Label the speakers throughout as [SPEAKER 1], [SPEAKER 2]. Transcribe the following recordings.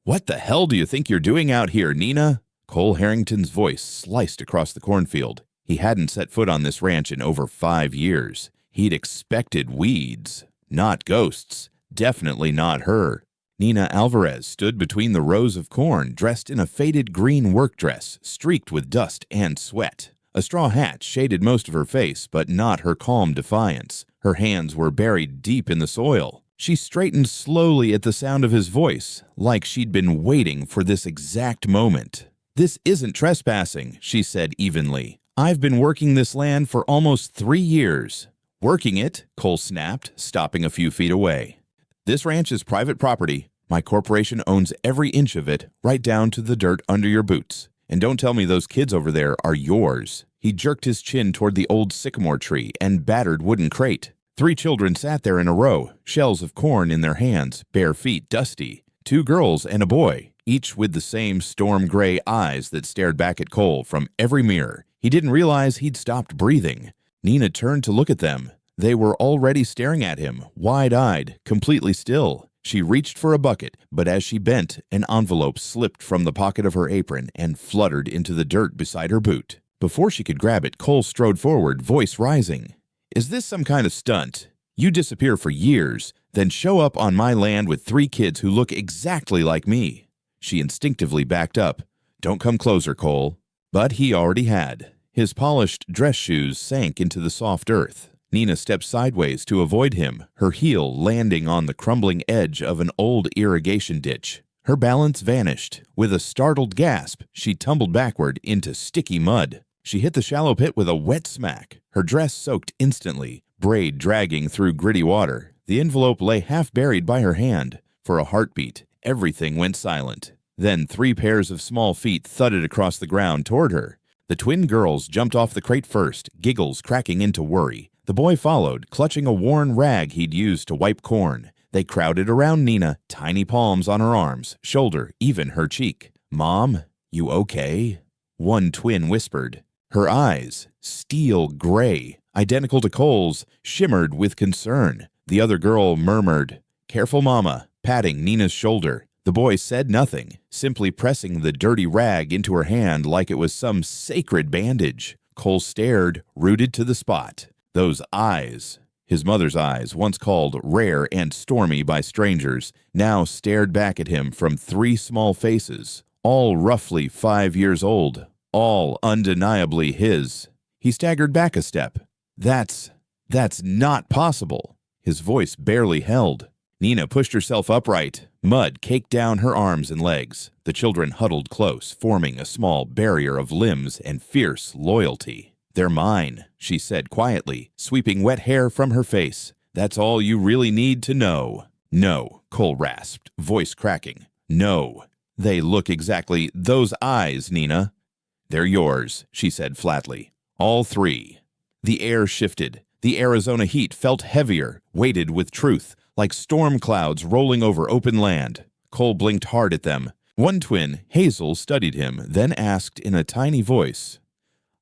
[SPEAKER 1] "What the hell do you think you're doing out here, Nina?" Cole Harrington's voice sliced across the cornfield. He hadn't set foot on this ranch in over 5 years. He'd expected weeds, not ghosts. Definitely not her. Nina Alvarez stood between the rows of corn, dressed in a faded green work dress, streaked with dust and sweat. A straw hat shaded most of her face, but not her calm defiance. Her hands were buried deep in the soil. She straightened slowly at the sound of his voice, like she'd been waiting for this exact moment. "This isn't trespassing," she said evenly. "I've been working this land for almost 3 years. "Working it," Cole snapped, stopping a few feet away. "This ranch is private property. My corporation owns every inch of it, right down to the dirt under your boots. And don't tell me those kids over there are yours." He jerked his chin toward the old sycamore tree and battered wooden crate. 3 children sat there in a row, shells of corn in their hands, bare feet dusty. 2 girls and a boy, each with the same storm-gray eyes that stared back at Cole from every mirror. He didn't realize he'd stopped breathing. Nina turned to look at them. They were already staring at him, wide-eyed, completely still. She reached for a bucket, but as she bent, an envelope slipped from the pocket of her apron and fluttered into the dirt beside her boot. Before she could grab it, Cole strode forward, voice rising. "Is this some kind of stunt? You disappear for years, then show up on my land with 3 kids who look exactly like me." She instinctively backed up. "Don't come closer, Cole." But he already had. His polished dress shoes sank into the soft earth. Nina stepped sideways to avoid him, her heel landing on the crumbling edge of an old irrigation ditch. Her balance vanished. With a startled gasp, she tumbled backward into sticky mud. She hit the shallow pit with a wet smack. Her dress soaked instantly, braid dragging through gritty water. The envelope lay half buried by her hand. For a heartbeat, everything went silent. Then 3 pairs of small feet thudded across the ground toward her. The twin girls jumped off the crate first, giggles cracking into worry. The boy followed, clutching a worn rag he'd used to wipe corn. They crowded around Nina, tiny palms on her arms, shoulder, even her cheek. "Mom, you okay?" One twin whispered. Her eyes, steel gray, identical to Cole's, shimmered with concern. The other girl murmured, "Careful, Mama," patting Nina's shoulder. The boy said nothing, simply pressing the dirty rag into her hand like it was some sacred bandage. Cole stared, rooted to the spot. Those eyes, his mother's eyes, once called rare and stormy by strangers, now stared back at him from 3 small faces, all roughly 5 years old, all undeniably his. He staggered back a step. That's not possible." His voice barely held. Nina pushed herself upright. Mud caked down her arms and legs. The children huddled close, forming a small barrier of limbs and fierce loyalty. "They're mine," she said quietly, sweeping wet hair from her face. "That's all you really need to know." "No," Cole rasped, voice cracking. "No. They look exactly those eyes, Nina." "They're yours," she said flatly. "All 3. The air shifted. The Arizona heat felt heavier, weighted with truth, like storm clouds rolling over open land. Cole blinked hard at them. One twin, Hazel, studied him, then asked in a tiny voice,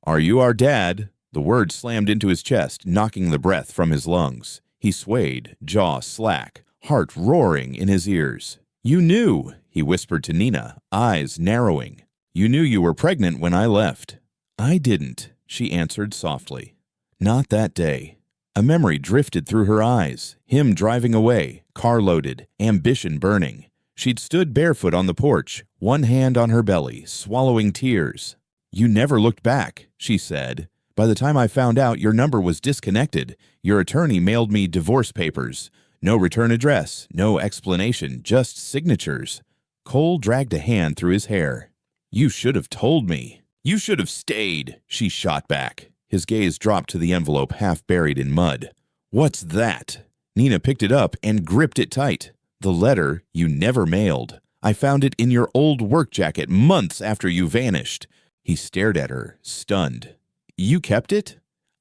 [SPEAKER 1] "Are you our dad?" The word slammed into his chest, knocking the breath from his lungs. He swayed, jaw slack, heart roaring in his ears. "You knew," he whispered to Nina, eyes narrowing. "You knew you were pregnant when I left." "I didn't," she answered softly. "Not that day." A memory drifted through her eyes. Him driving away, car loaded, ambition burning. She'd stood barefoot on the porch, one hand on her belly, swallowing tears. "You never looked back," she said. "By the time I found out your number was disconnected, your attorney mailed me divorce papers. No return address, no explanation, just signatures." Cole dragged a hand through his hair. "You should have told me. You should have stayed," she shot back. His gaze dropped to the envelope half buried in mud. "What's that?" Nina picked it up and gripped it tight. "The letter you never mailed. I found it in your old work jacket months after you vanished." He stared at her, stunned. "You kept it?"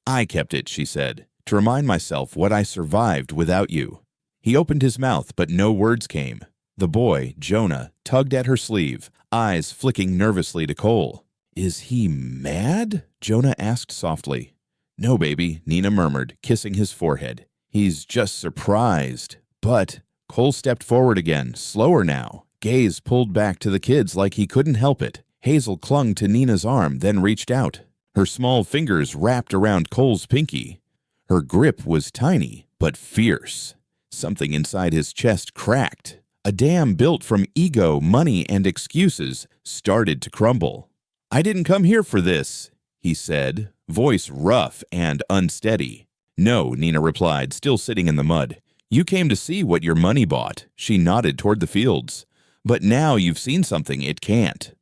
[SPEAKER 1] "I kept it," she said, "to remind myself what I survived without you." He opened his mouth, but no words came. The boy, Jonah, tugged at her sleeve, eyes flicking nervously to Cole. "Is he mad?" Jonah asked softly. "No, baby," Nina murmured, kissing his forehead. "He's just surprised." But Cole stepped forward again, slower now, gaze pulled back to the kids like he couldn't help it. Hazel clung to Nina's arm, then reached out. Her small fingers wrapped around Cole's pinky. Her grip was tiny, but fierce. Something inside his chest cracked. A dam built from ego, money, and excuses started to crumble. "I didn't come here for this," he said, voice rough and unsteady. "No," Nina replied, still sitting in the mud. "You came to see what your money bought." She nodded toward the fields. "But now you've seen something it can't."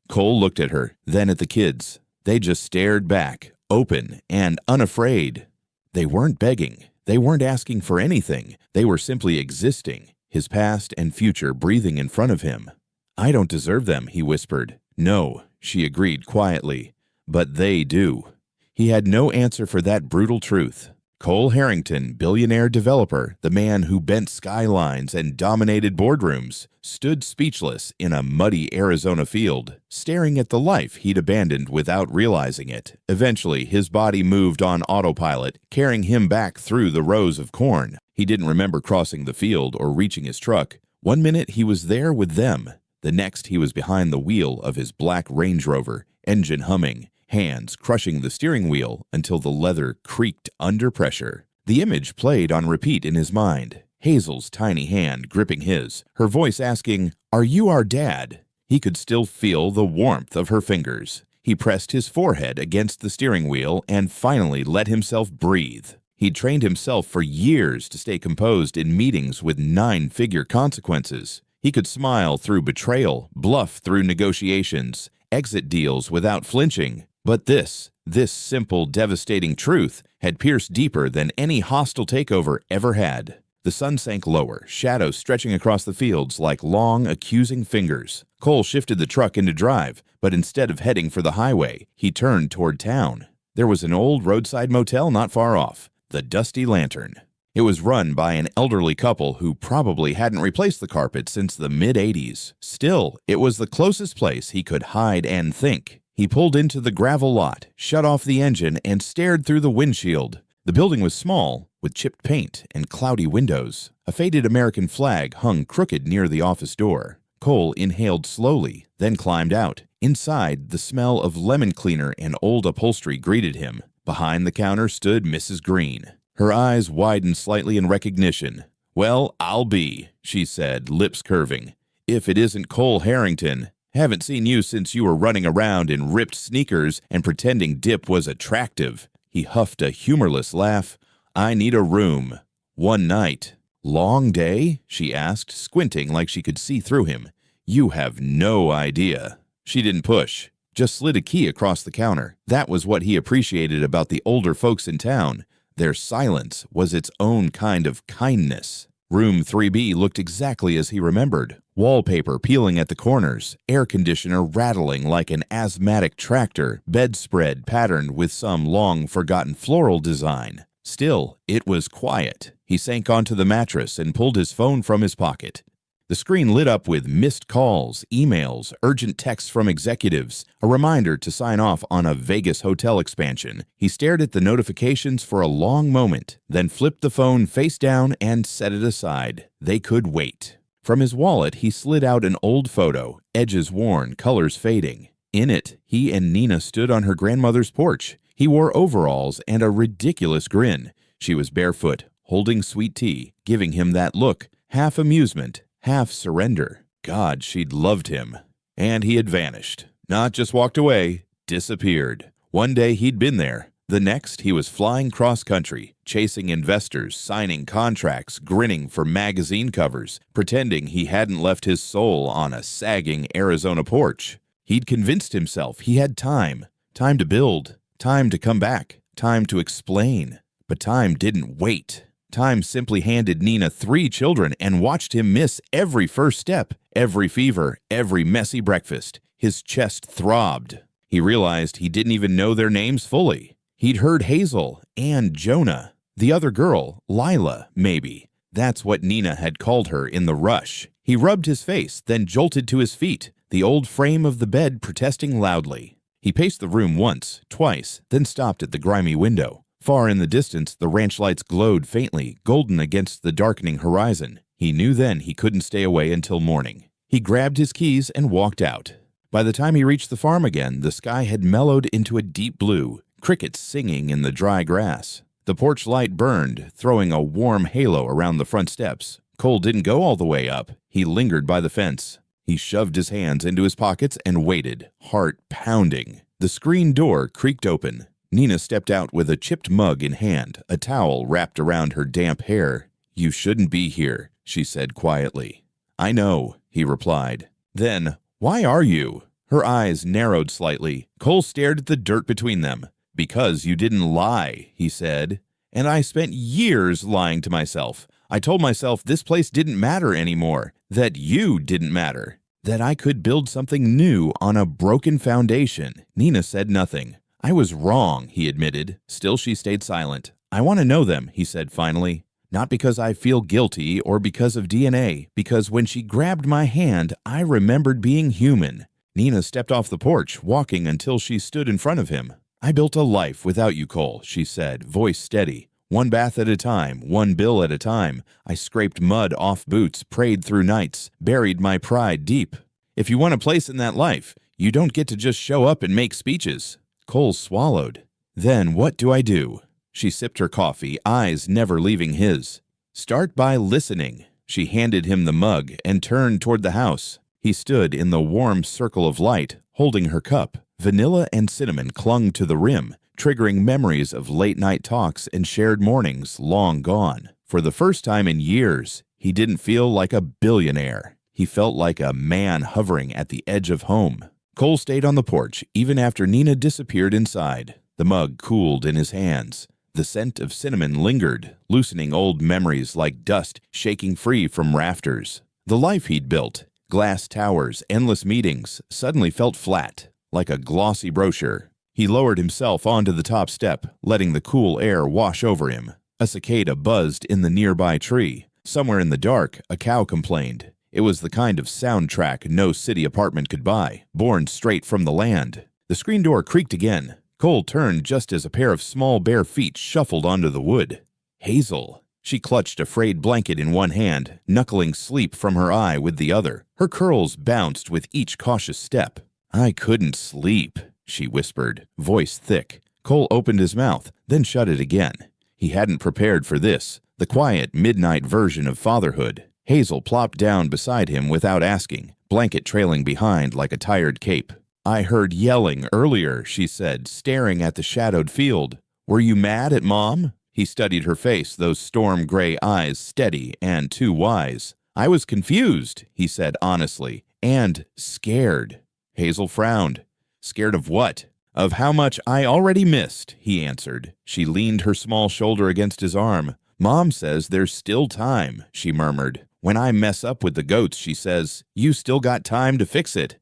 [SPEAKER 1] Cole looked at her, then at the kids. They just stared back, open and unafraid. They weren't begging. They weren't asking for anything. They were simply existing, his past and future breathing in front of him. "I don't deserve them," he whispered. "No," she agreed quietly, "but they do." He had no answer for that brutal truth. Cole Harrington, billionaire developer, the man who bent skylines and dominated boardrooms, stood speechless in a muddy Arizona field, staring at the life he'd abandoned without realizing it. Eventually, his body moved on autopilot, carrying him back through the rows of corn. He didn't remember crossing the field or reaching his truck. One minute he was there with them. The next he was behind the wheel of his black Range Rover, engine humming, hands crushing the steering wheel until the leather creaked under pressure. The image played on repeat in his mind. Hazel's tiny hand gripping his, her voice asking, "Are you our dad?" He could still feel the warmth of her fingers. He pressed his forehead against the steering wheel and finally let himself breathe. He'd trained himself for years to stay composed in meetings with 9-figure consequences. He could smile through betrayal, bluff through negotiations, exit deals without flinching. But this simple, devastating truth had pierced deeper than any hostile takeover ever had. The sun sank lower, shadows stretching across the fields like long, accusing fingers. Cole shifted the truck into drive, but instead of heading for the highway, he turned toward town. There was an old roadside motel not far off, the Dusty Lantern. It was run by an elderly couple who probably hadn't replaced the carpet since the mid-'80s. Still, it was the closest place he could hide and think. He pulled into the gravel lot, shut off the engine, and stared through the windshield. The building was small, with chipped paint and cloudy windows. A faded American flag hung crooked near the office door. Cole inhaled slowly, then climbed out. Inside, the smell of lemon cleaner and old upholstery greeted him. Behind the counter stood Mrs. Green. Her eyes widened slightly in recognition. "Well, I'll be," she said, lips curving. "If it isn't Cole Harrington. Haven't seen you since you were running around in ripped sneakers and pretending dip was attractive." He huffed a humorless laugh. "I need a room. One night." "Long day?" she asked, squinting like she could see through him. "You have no idea." She didn't push, just slid a key across the counter. That was what he appreciated about the older folks in town. Their silence was its own kind of kindness. Room 3B looked exactly as he remembered. Wallpaper peeling at the corners, air conditioner rattling like an asthmatic tractor, bedspread patterned with some long-forgotten floral design. Still, it was quiet. He sank onto the mattress and pulled his phone from his pocket. The screen lit up with missed calls, emails, urgent texts from executives, a reminder to sign off on a Vegas hotel expansion. He stared at the notifications for a long moment, then flipped the phone face down and set it aside. They could wait. From his wallet, he slid out an old photo, edges worn, colors fading. In it, he and Nina stood on her grandmother's porch. He wore overalls and a ridiculous grin. She was barefoot, holding sweet tea, giving him that look, half amusement, half surrender. God, she'd loved him. And he had vanished. Not just walked away, disappeared. One day he'd been there. The next, he was flying cross-country, chasing investors, signing contracts, grinning for magazine covers, pretending he hadn't left his soul on a sagging Arizona porch. He'd convinced himself he had time. Time to build. Time to come back. Time to explain. But time didn't wait. Time simply handed Nina 3 children and watched him miss every first step, every fever, every messy breakfast. His chest throbbed. He realized he didn't even know their names fully. He'd heard Hazel and Jonah. The other girl, Lila, maybe. That's what Nina had called her in the rush. He rubbed his face, then jolted to his feet, the old frame of the bed protesting loudly. He paced the room once, twice, then stopped at the grimy window. Far in the distance, the ranch lights glowed faintly, golden against the darkening horizon. He knew then he couldn't stay away until morning. He grabbed his keys and walked out. By the time he reached the farm again, the sky had mellowed into a deep blue, crickets singing in the dry grass. The porch light burned, throwing a warm halo around the front steps. Cole didn't go all the way up. He lingered by the fence. He shoved his hands into his pockets and waited, heart pounding. The screen door creaked open. Nina stepped out with a chipped mug in hand, a towel wrapped around her damp hair. "You shouldn't be here," she said quietly. "I know," he replied. Then, "Why are you?" Her eyes narrowed slightly. Cole stared at the dirt between them. "Because you didn't lie," he said. "And I spent years lying to myself. I told myself this place didn't matter anymore, that you didn't matter, that I could build something new on a broken foundation." Nina said nothing. "I was wrong," he admitted. Still she stayed silent. "I want to know them," he said finally. "Not because I feel guilty or because of DNA, because when she grabbed my hand, I remembered being human." Nina stepped off the porch, walking until she stood in front of him. "I built a life without you, Cole," she said, voice steady. "One bath at a time, one bill at a time. I scraped mud off boots, prayed through nights, buried my pride deep. If you want a place in that life, you don't get to just show up and make speeches." Cole swallowed. "Then what do I do?" She sipped her coffee, eyes never leaving his. "Start by listening." She handed him the mug and turned toward the house. He stood in the warm circle of light, holding her cup. Vanilla and cinnamon clung to the rim, triggering memories of late-night talks and shared mornings long gone. For the first time in years, he didn't feel like a billionaire. He felt like a man hovering at the edge of home. Cole stayed on the porch even after Nina disappeared inside. The mug cooled in his hands. The scent of cinnamon lingered, loosening old memories like dust shaking free from rafters. The life he'd built, glass towers, endless meetings, suddenly felt flat, like a glossy brochure. He lowered himself onto the top step, letting the cool air wash over him. A cicada buzzed in the nearby tree. Somewhere in the dark, a cow complained. It was the kind of soundtrack no city apartment could buy, born straight from the land. The screen door creaked again. Cole turned just as a pair of small bare feet shuffled onto the wood. Hazel. She clutched a frayed blanket in one hand, knuckling sleep from her eye with the other. Her curls bounced with each cautious step. "I couldn't sleep," she whispered, voice thick. Cole opened his mouth, then shut it again. He hadn't prepared for this, the quiet midnight version of fatherhood. Hazel plopped down beside him without asking, blanket trailing behind like a tired cape. "I heard yelling earlier," she said, staring at the shadowed field. "Were you mad at Mom?" He studied her face, those storm-gray eyes steady and too wise. "I was confused," he said honestly, "and scared." Hazel frowned. "Scared of what?" "Of how much I already missed," he answered. She leaned her small shoulder against his arm. "Mom says there's still time," she murmured. "When I mess up with the goats," she says, "you still got time to fix it."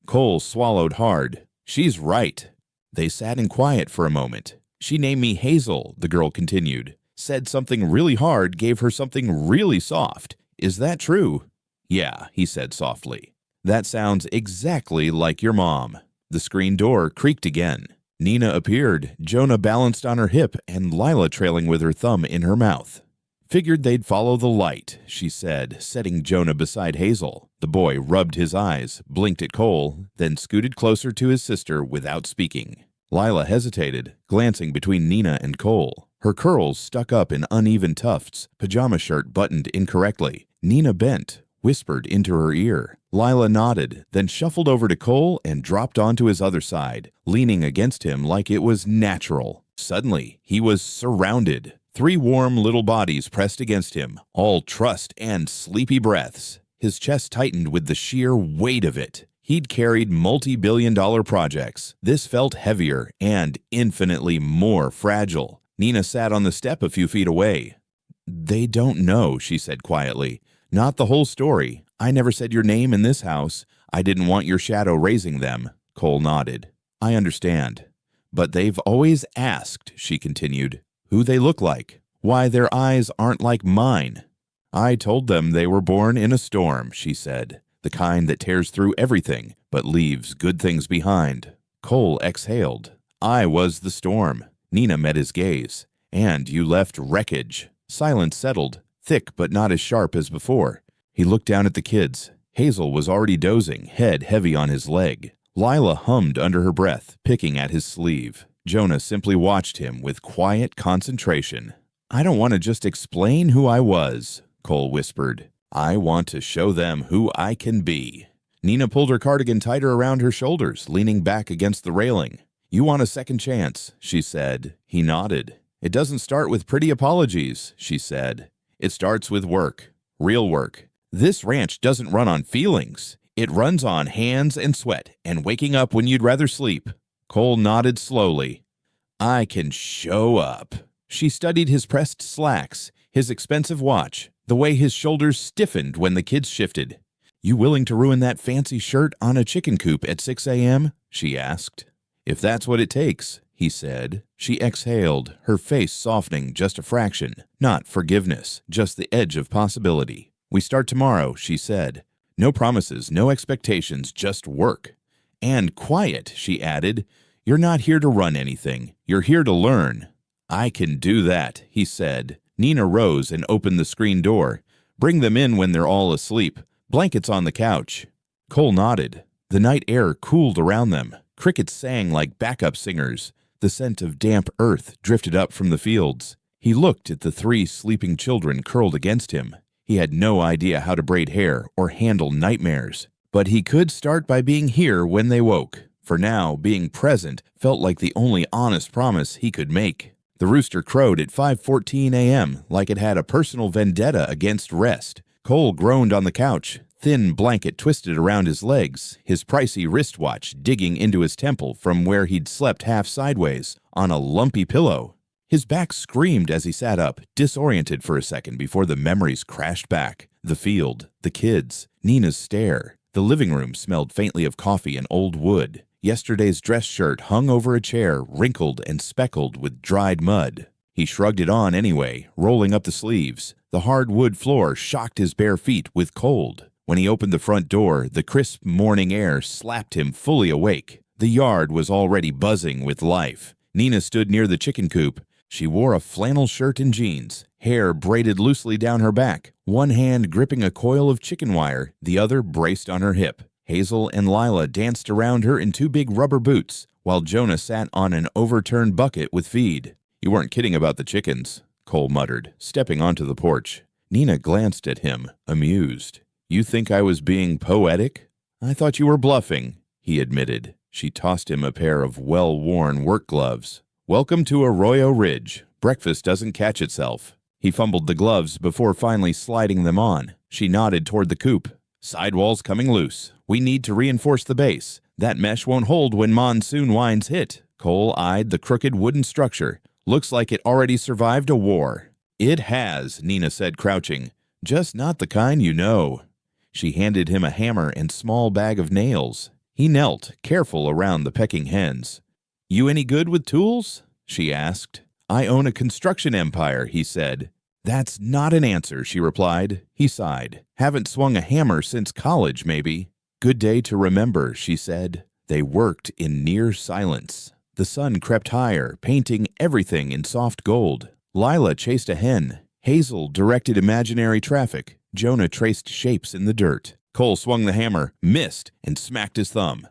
[SPEAKER 1] Cole swallowed hard. "She's right." They sat in quiet for a moment. "She named me Hazel," the girl continued. "Said something really hard gave her something really soft. Is that true?" "Yeah," he said softly. "That sounds exactly like your mom." The screen door creaked again. Nina appeared, Jonah balanced on her hip, and Lila trailing with her thumb in her mouth. "Figured they'd follow the light," she said, setting Jonah beside Hazel. The boy rubbed his eyes, blinked at Cole, then scooted closer to his sister without speaking. Lila hesitated, glancing between Nina and Cole. Her curls stuck up in uneven tufts, pajama shirt buttoned incorrectly. Nina bent, whispered into her ear. Lila nodded, then shuffled over to Cole and dropped onto his other side, leaning against him like it was natural. Suddenly, he was surrounded. 3 warm little bodies pressed against him, all trust and sleepy breaths. His chest tightened with the sheer weight of it. He'd carried multi-billion-dollar projects. This felt heavier and infinitely more fragile. Nina sat on the step a few feet away. "They don't know," she said quietly. "Not the whole story. I never said your name in this house. I didn't want your shadow raising them." Cole nodded. "I understand. But they've always asked," she continued, "who they look like, why their eyes aren't like mine." "I told them they were born in a storm," she said, "the kind that tears through everything but leaves good things behind." Cole exhaled. "I was the storm." Nina met his gaze. "And you left wreckage." Silence settled, thick but not as sharp as before. He looked down at the kids. Hazel was already dozing, head heavy on his leg. Lila hummed under her breath, picking at his sleeve. Jonah simply watched him with quiet concentration. "I don't want to just explain who I was," Cole whispered. "I want to show them who I can be." Nina pulled her cardigan tighter around her shoulders, leaning back against the railing. "You want a second chance," she said. He nodded. "It doesn't start with pretty apologies," she said. "It starts with work. Real work. This ranch doesn't run on feelings. It runs on hands and sweat and waking up when you'd rather sleep." Cole nodded slowly. "I can show up." She studied his pressed slacks, his expensive watch, the way his shoulders stiffened when the kids shifted. "You willing to ruin that fancy shirt on a chicken coop at 6 a.m.?" she asked. "If that's what it takes," he said. She exhaled, her face softening just a fraction. Not forgiveness, just the edge of possibility. "We start tomorrow," she said. "No promises, no expectations, just work. And quiet," she added. "You're not here to run anything. You're here to learn." "I can do that," he said. Nina rose and opened the screen door. "Bring them in when they're all asleep. Blankets on the couch." Cole nodded. The night air cooled around them. Crickets sang like backup singers. The scent of damp earth drifted up from the fields. He looked at the 3 sleeping children curled against him. He had no idea how to braid hair or handle nightmares. But he could start by being here when they woke. For now, being present felt like the only honest promise he could make. The rooster crowed at 5:14 a.m. like it had a personal vendetta against rest. Cole groaned on the couch, thin blanket twisted around his legs, his pricey wristwatch digging into his temple from where he'd slept half sideways on a lumpy pillow. His back screamed as he sat up, disoriented for a second before the memories crashed back. The field, the kids, Nina's stare. The living room smelled faintly of coffee and old wood. Yesterday's dress shirt hung over a chair, wrinkled and speckled with dried mud. He shrugged it on anyway, rolling up the sleeves. The hard wood floor shocked his bare feet with cold. When he opened the front door, the crisp morning air slapped him fully awake. The yard was already buzzing with life. Nina stood near the chicken coop. She wore a flannel shirt and jeans, hair braided loosely down her back, one hand gripping a coil of chicken wire, the other braced on her hip. Hazel and Lila danced around her in 2 big rubber boots, while Jonah sat on an overturned bucket with feed. "You weren't kidding about the chickens," Cole muttered, stepping onto the porch. Nina glanced at him, amused. "You think I was being poetic?" "I thought you were bluffing," he admitted. She tossed him a pair of well-worn work gloves. "Welcome to Arroyo Ridge. Breakfast doesn't catch itself." He fumbled the gloves before finally sliding them on. She nodded toward the coop. "Sidewalls coming loose. We need to reinforce the base. That mesh won't hold when monsoon winds hit." Cole eyed the crooked wooden structure. "Looks like it already survived a war." "It has," Nina said, crouching. "Just not the kind you know." She handed him a hammer and small bag of nails. He knelt, careful around the pecking hens. "You any good with tools?" she asked. "I own a construction empire," he said. "That's not an answer," she replied. He sighed. "Haven't swung a hammer since college, maybe." "Good day to remember," she said. They worked in near silence. The sun crept higher, painting everything in soft gold. Lila chased a hen. Hazel directed imaginary traffic. Jonah traced shapes in the dirt. Cole swung the hammer, missed, and smacked his thumb.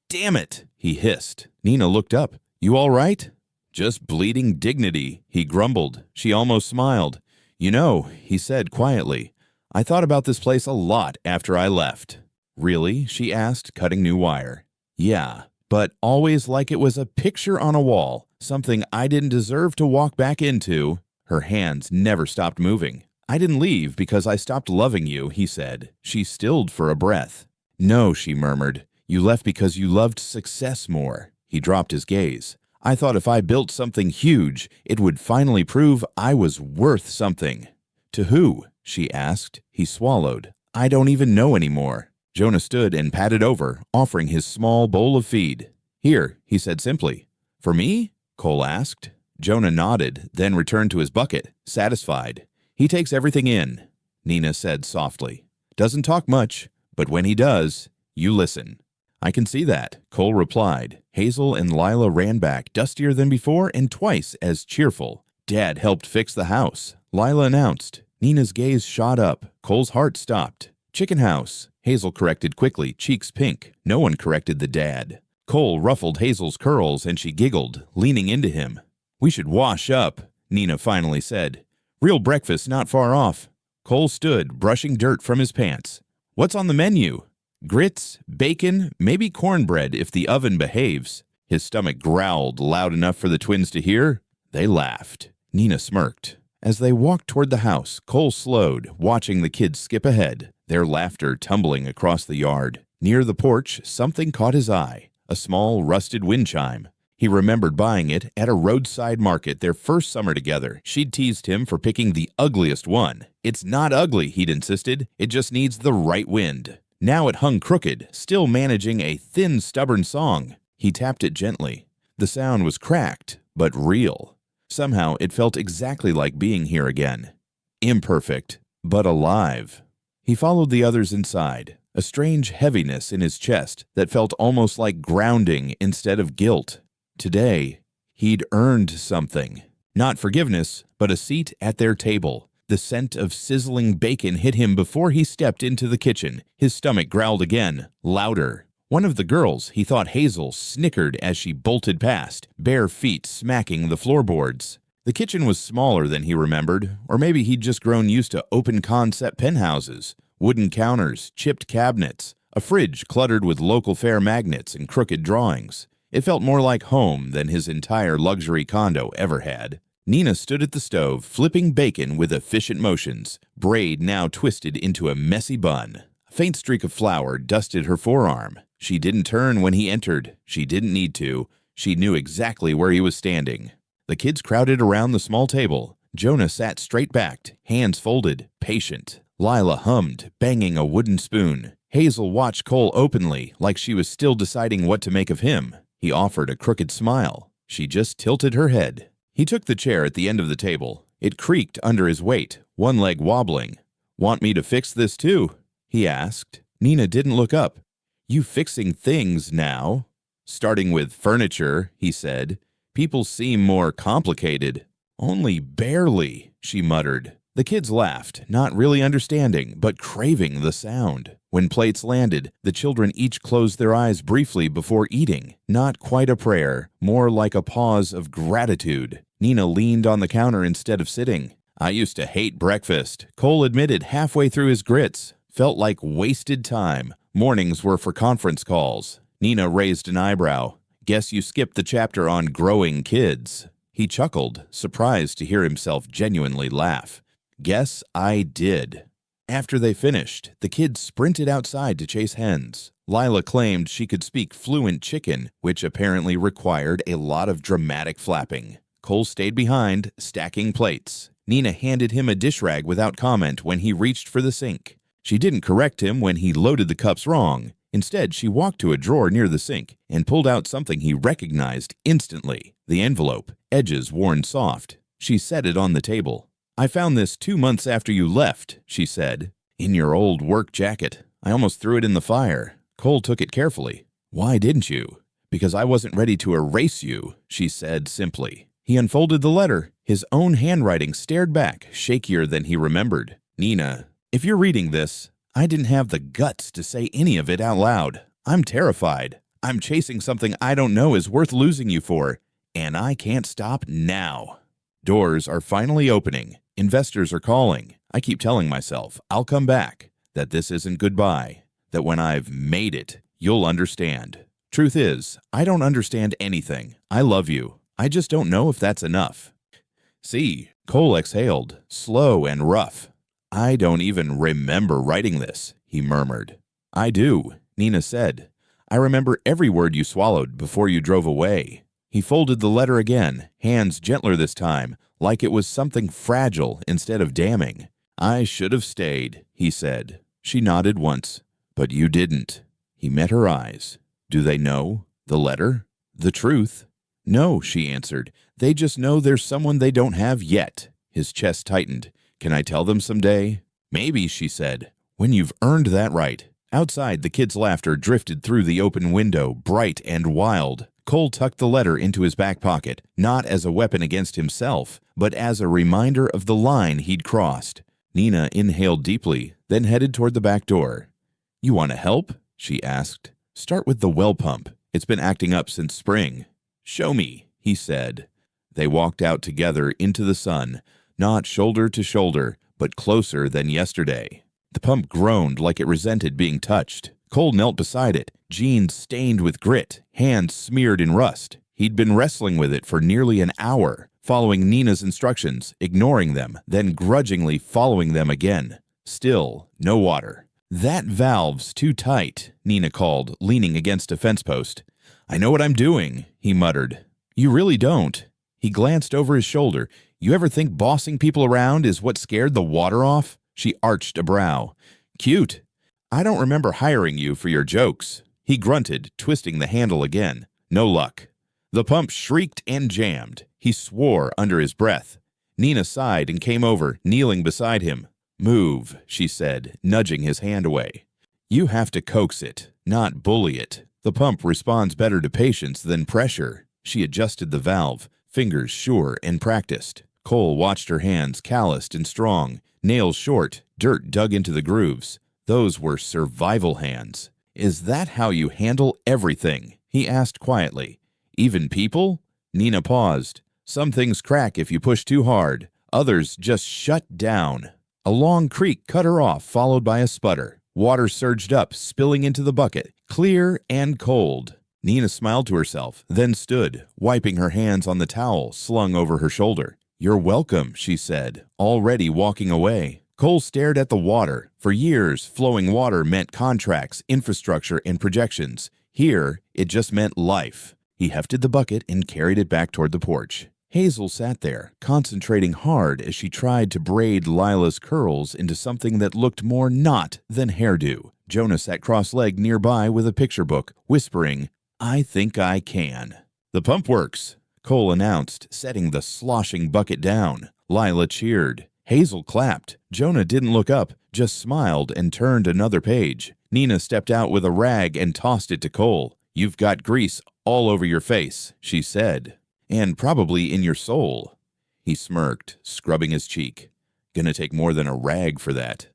[SPEAKER 1] "Damn it," he hissed. Nina looked up. "You all right?" "Just bleeding dignity," he grumbled. She almost smiled. "You know," he said quietly, "I thought about this place a lot after I left." "Really?" she asked, cutting new wire. "Yeah, but always like it was a picture on a wall, something I didn't deserve to walk back into." Her hands never stopped moving. "I didn't leave because I stopped loving you," he said. She stilled for a breath. "No," she murmured. "You left because you loved success more." He dropped his gaze. "I thought if I built something huge, it would finally prove I was worth something." "To who?" she asked. He swallowed. "I don't even know anymore." Jonah stood and patted over, offering his small bowl of feed. "Here," he said simply. "For me?" Cole asked. Jonah nodded, then returned to his bucket, satisfied. "He takes everything in," Nina said softly. "Doesn't talk much, but when he does, you listen." "I can see that," Cole replied. Hazel and Lila ran back, dustier than before and twice as cheerful. "Dad helped fix the house," Lila announced. Nina's gaze shot up. Cole's heart stopped. Chicken house, Hazel corrected quickly, cheeks pink. No one corrected the dad. Cole ruffled Hazel's curls and she giggled, leaning into him. We should wash up, Nina finally said. Real breakfast not far off. Cole stood, brushing dirt from his pants. What's on the menu? Grits, bacon, maybe cornbread if the oven behaves. His stomach growled loud enough for the twins to hear. They laughed. Nina smirked. As they walked toward the house, Cole slowed, watching the kids skip ahead, their laughter tumbling across the yard. Near the porch, something caught his eye, a small rusted wind chime. He remembered buying it at a roadside market their first summer together. She'd teased him for picking the ugliest one. It's not ugly, he'd insisted. It just needs the right wind. Now it hung crooked, still managing a thin, stubborn song. He tapped it gently. The sound was cracked, but real. Somehow it felt exactly like being here again. Imperfect, but alive. He followed the others inside, a strange heaviness in his chest that felt almost like grounding instead of guilt. Today, he'd earned something. Not forgiveness, but a seat at their table. The scent of sizzling bacon hit him before he stepped into the kitchen. His stomach growled again, louder. One of the girls, he thought Hazel, snickered as she bolted past, bare feet smacking the floorboards. The kitchen was smaller than he remembered, or maybe he'd just grown used to open-concept penthouses. Wooden counters, chipped cabinets, a fridge cluttered with local fair magnets and crooked drawings. It felt more like home than his entire luxury condo ever had. Nina stood at the stove, flipping bacon with efficient motions, braid now twisted into a messy bun. A faint streak of flour dusted her forearm. She didn't turn when he entered. She didn't need to. She knew exactly where he was standing. The kids crowded around the small table. Jonah sat straight-backed, hands folded, patient. Lila hummed, banging a wooden spoon. Hazel watched Cole openly, like she was still deciding what to make of him. He offered a crooked smile. She just tilted her head. He took the chair at the end of the table. It creaked under his weight, one leg wobbling. Want me to fix this too? He asked. Nina didn't look up. You fixing things now? Starting with furniture, he said. People seem more complicated. Only barely, she muttered. The kids laughed, not really understanding, but craving the sound. When plates landed, the children each closed their eyes briefly before eating. Not quite a prayer, more like a pause of gratitude. Nina leaned on the counter instead of sitting. I used to hate breakfast, Cole admitted halfway through his grits. Felt like wasted time. Mornings were for conference calls. Nina raised an eyebrow. Guess you skipped the chapter on growing kids. He chuckled, surprised to hear himself genuinely laugh. Guess I did. After they finished, the kids sprinted outside to chase hens. Lila claimed she could speak fluent chicken, which apparently required a lot of dramatic flapping. Cole stayed behind, stacking plates. Nina handed him a dish rag without comment when he reached for the sink. She didn't correct him when he loaded the cups wrong. Instead, she walked to a drawer near the sink and pulled out something he recognized instantly. The envelope, edges worn soft. She set it on the table. I found this 2 months after you left, she said. In your old work jacket. I almost threw it in the fire. Cole took it carefully. Why didn't you? Because I wasn't ready to erase you, she said simply. He unfolded the letter. His own handwriting stared back, shakier than he remembered. Nina, if you're reading this, I didn't have the guts to say any of it out loud. I'm terrified. I'm chasing something I don't know is worth losing you for, and I can't stop now. Doors are finally opening. Investors are calling. I keep telling myself I'll come back, that this isn't goodbye, that when I've made it, you'll understand. Truth is, I don't understand anything. I love you. I just don't know if that's enough. See, Cole exhaled, slow and rough. I don't even remember writing this, he murmured. I do, Nina said. I remember every word you swallowed before you drove away. He folded the letter again, hands gentler this time, like it was something fragile instead of damning. I should have stayed, he said. She nodded once. But you didn't. He met her eyes. Do they know? The letter? The truth? No, she answered. They just know there's someone they don't have yet. His chest tightened. Can I tell them someday? Maybe, she said. When you've earned that right. Outside, the kids' laughter drifted through the open window, bright and wild. Cole tucked the letter into his back pocket, not as a weapon against himself, but as a reminder of the line he'd crossed. Nina inhaled deeply, then headed toward the back door. "You want to help?" she asked. "Start with the well pump. It's been acting up since spring." "Show me," he said. They walked out together into the sun, not shoulder to shoulder, but closer than yesterday. The pump groaned like it resented being touched. Cole knelt beside it, jeans stained with grit, hands smeared in rust. He'd been wrestling with it for nearly an hour, following Nina's instructions, ignoring them, then grudgingly following them again. Still, no water. "That valve's too tight," Nina called, leaning against a fence post. "I know what I'm doing," he muttered. "You really don't." He glanced over his shoulder. "You ever think bossing people around is what scared the water off?" She arched a brow. "Cute. I don't remember hiring you for your jokes." He grunted, twisting the handle again. No luck. The pump shrieked and jammed. He swore under his breath. Nina sighed and came over, kneeling beside him. "Move," she said, nudging his hand away. "You have to coax it, not bully it. The pump responds better to patience than pressure." She adjusted the valve, fingers sure and practiced. Cole watched her hands, calloused and strong, nails short, dirt dug into the grooves. Those were survival hands. "Is that how you handle everything?" he asked quietly. "Even people?" Nina paused. "Some things crack if you push too hard. Others just shut down." A long creak cut her off, followed by a sputter. Water surged up, spilling into the bucket, clear and cold. Nina smiled to herself, then stood, wiping her hands on the towel slung over her shoulder. "You're welcome," she said, already walking away. Cole stared at the water. For years, flowing water meant contracts, infrastructure, and projections. Here, it just meant life. He hefted the bucket and carried it back toward the porch. Hazel sat there, concentrating hard as she tried to braid Lila's curls into something that looked more knot than hairdo. Jonah sat cross-legged nearby with a picture book, whispering, "I think I can." "The pump works," Cole announced, setting the sloshing bucket down. Lila cheered. Hazel clapped. Jonah didn't look up, just smiled and turned another page. Nina stepped out with a rag and tossed it to Cole. "You've got grease all over your face," she said. "And probably in your soul." He smirked, scrubbing his cheek. "Gonna take more than a rag for that."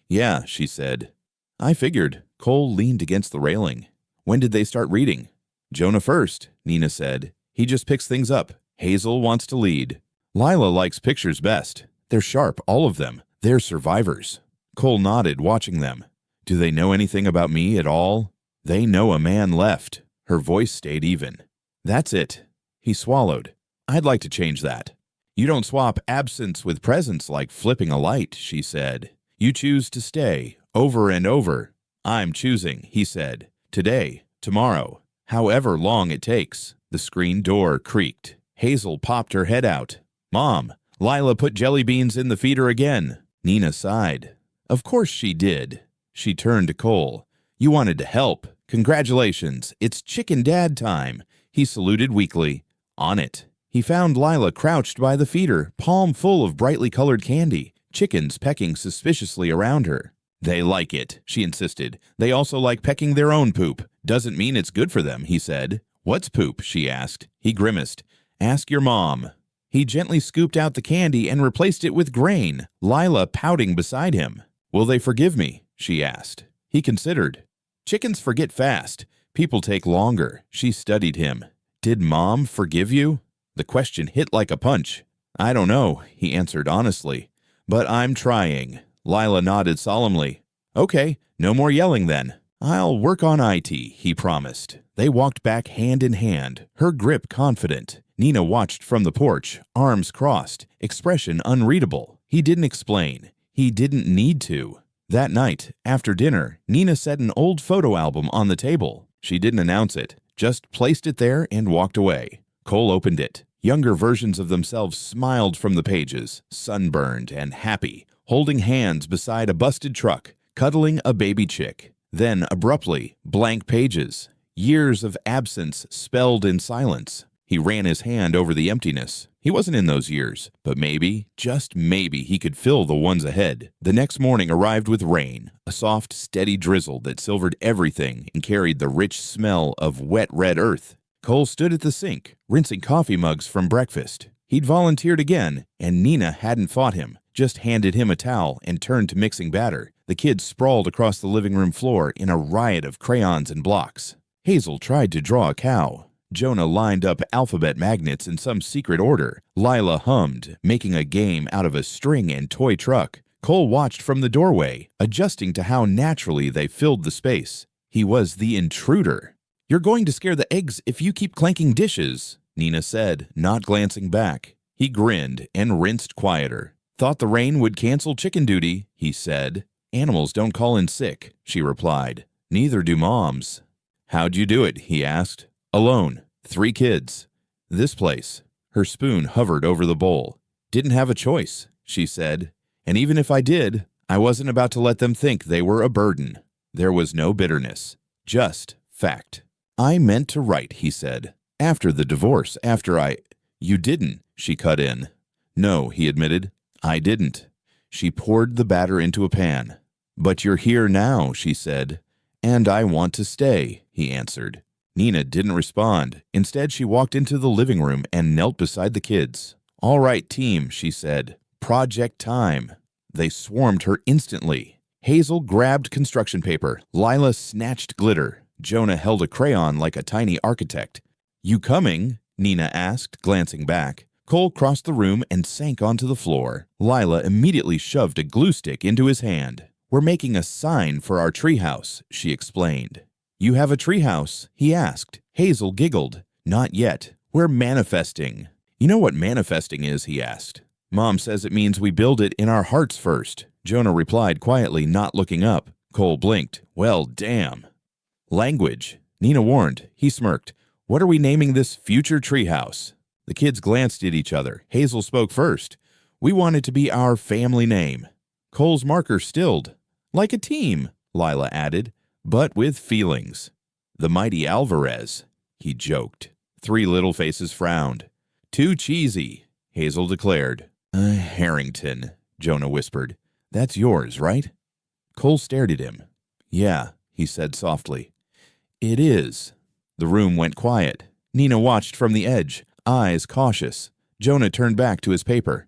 [SPEAKER 1] "Yeah," she said. "I figured." Cole leaned against the railing. "When did they start reading?" "Jonah first," Nina said. "He just picks things up. Hazel wants to lead." "Lila likes pictures best. They're sharp, all of them. They're survivors." Cole nodded, watching them. "Do they know anything about me at all?" "They know a man left." Her voice stayed even. "That's it." He swallowed. "I'd like to change that." "You don't swap absence with presence like flipping a light," she said. "You choose to stay, over and over." "I'm choosing," he said. "Today, tomorrow, however long it takes." The screen door creaked. Hazel popped her head out. "Mom, Lila put jelly beans in the feeder again." Nina sighed. "Of course she did." She turned to Cole. "You wanted to help. Congratulations, it's chicken dad time." He saluted weakly. "On it." He found Lila crouched by the feeder, palm full of brightly colored candy, chickens pecking suspiciously around her. "They like it," she insisted. "They also like pecking their own poop. Doesn't mean it's good for them," he said. "What's poop?" she asked. He grimaced. "Ask your mom." He gently scooped out the candy and replaced it with grain, Lila pouting beside him. "Will they forgive me?" she asked. He considered. "Chickens forget fast. People take longer." She studied him. "Did Mom forgive you?" The question hit like a punch. "I don't know," he answered honestly. "But I'm trying." Lila nodded solemnly. "Okay, no more yelling then." "I'll work on IT," he promised. They walked back hand in hand, her grip confident. Nina watched from the porch, arms crossed, expression unreadable. He didn't explain. He didn't need to. That night, after dinner, Nina set an old photo album on the table. She didn't announce it, just placed it there and walked away. Cole opened it. Younger versions of themselves smiled from the pages, sunburned and happy, holding hands beside a busted truck, cuddling a baby chick. Then, abruptly, blank pages. Years of absence spelled in silence. He ran his hand over the emptiness. He wasn't in those years, but maybe, just maybe, he could fill the ones ahead. The next morning arrived with rain, a soft, steady drizzle that silvered everything and carried the rich smell of wet red earth. Cole stood at the sink, rinsing coffee mugs from breakfast. He'd volunteered again, and Nina hadn't fought him, just handed him a towel and turned to mixing batter. The kids sprawled across the living room floor in a riot of crayons and blocks. Hazel tried to draw a cow. Jonah lined up alphabet magnets in some secret order. Lila hummed, making a game out of a string and toy truck. Cole watched from the doorway, adjusting to how naturally they filled the space. He was the intruder. "You're going to scare the eggs if you keep clanking dishes," Nina said, not glancing back. He grinned and rinsed quieter. "Thought the rain would cancel chicken duty," he said. "Animals don't call in sick," she replied. "Neither do moms." "How'd you do it?" he asked. "Alone. 3 kids. This place." Her spoon hovered over the bowl. "Didn't have a choice," she said. "And even if I did, I wasn't about to let them think they were a burden." There was no bitterness, just fact. "I meant to write," he said. "After the divorce, You didn't," she cut in. "No," he admitted. "I didn't." She poured the batter into a pan. "But you're here now," she said. "And I want to stay," he answered. Nina didn't respond. Instead, she walked into the living room and knelt beside the kids. "All right, team," she said. "Project time." They swarmed her instantly. Hazel grabbed construction paper. Lila snatched glitter. Jonah held a crayon like a tiny architect. "You coming?" Nina asked, glancing back. Cole crossed the room and sank onto the floor. Lila immediately shoved a glue stick into his hand. "We're making a sign for our treehouse," she explained. "You have a treehouse?" he asked. Hazel giggled. "Not yet. We're manifesting." "You know what manifesting is?" he asked. "Mom says it means we build it in our hearts first," Jonah replied quietly, not looking up. Cole blinked. "Well, damn." "Language," Nina warned. He smirked. "What are we naming this future treehouse?" The kids glanced at each other. Hazel spoke first. "We want it to be our family name." Cole's marker stilled. "Like a team," Lila added, "but with feelings." "The mighty Alvarez," he joked. 3 little faces frowned. "Too cheesy," Hazel declared. Harrington," Jonah whispered. "That's yours, right?" Cole stared at him. "Yeah," he said softly. "It is." The room went quiet. Nina watched from the edge, eyes cautious. Jonah turned back to his paper.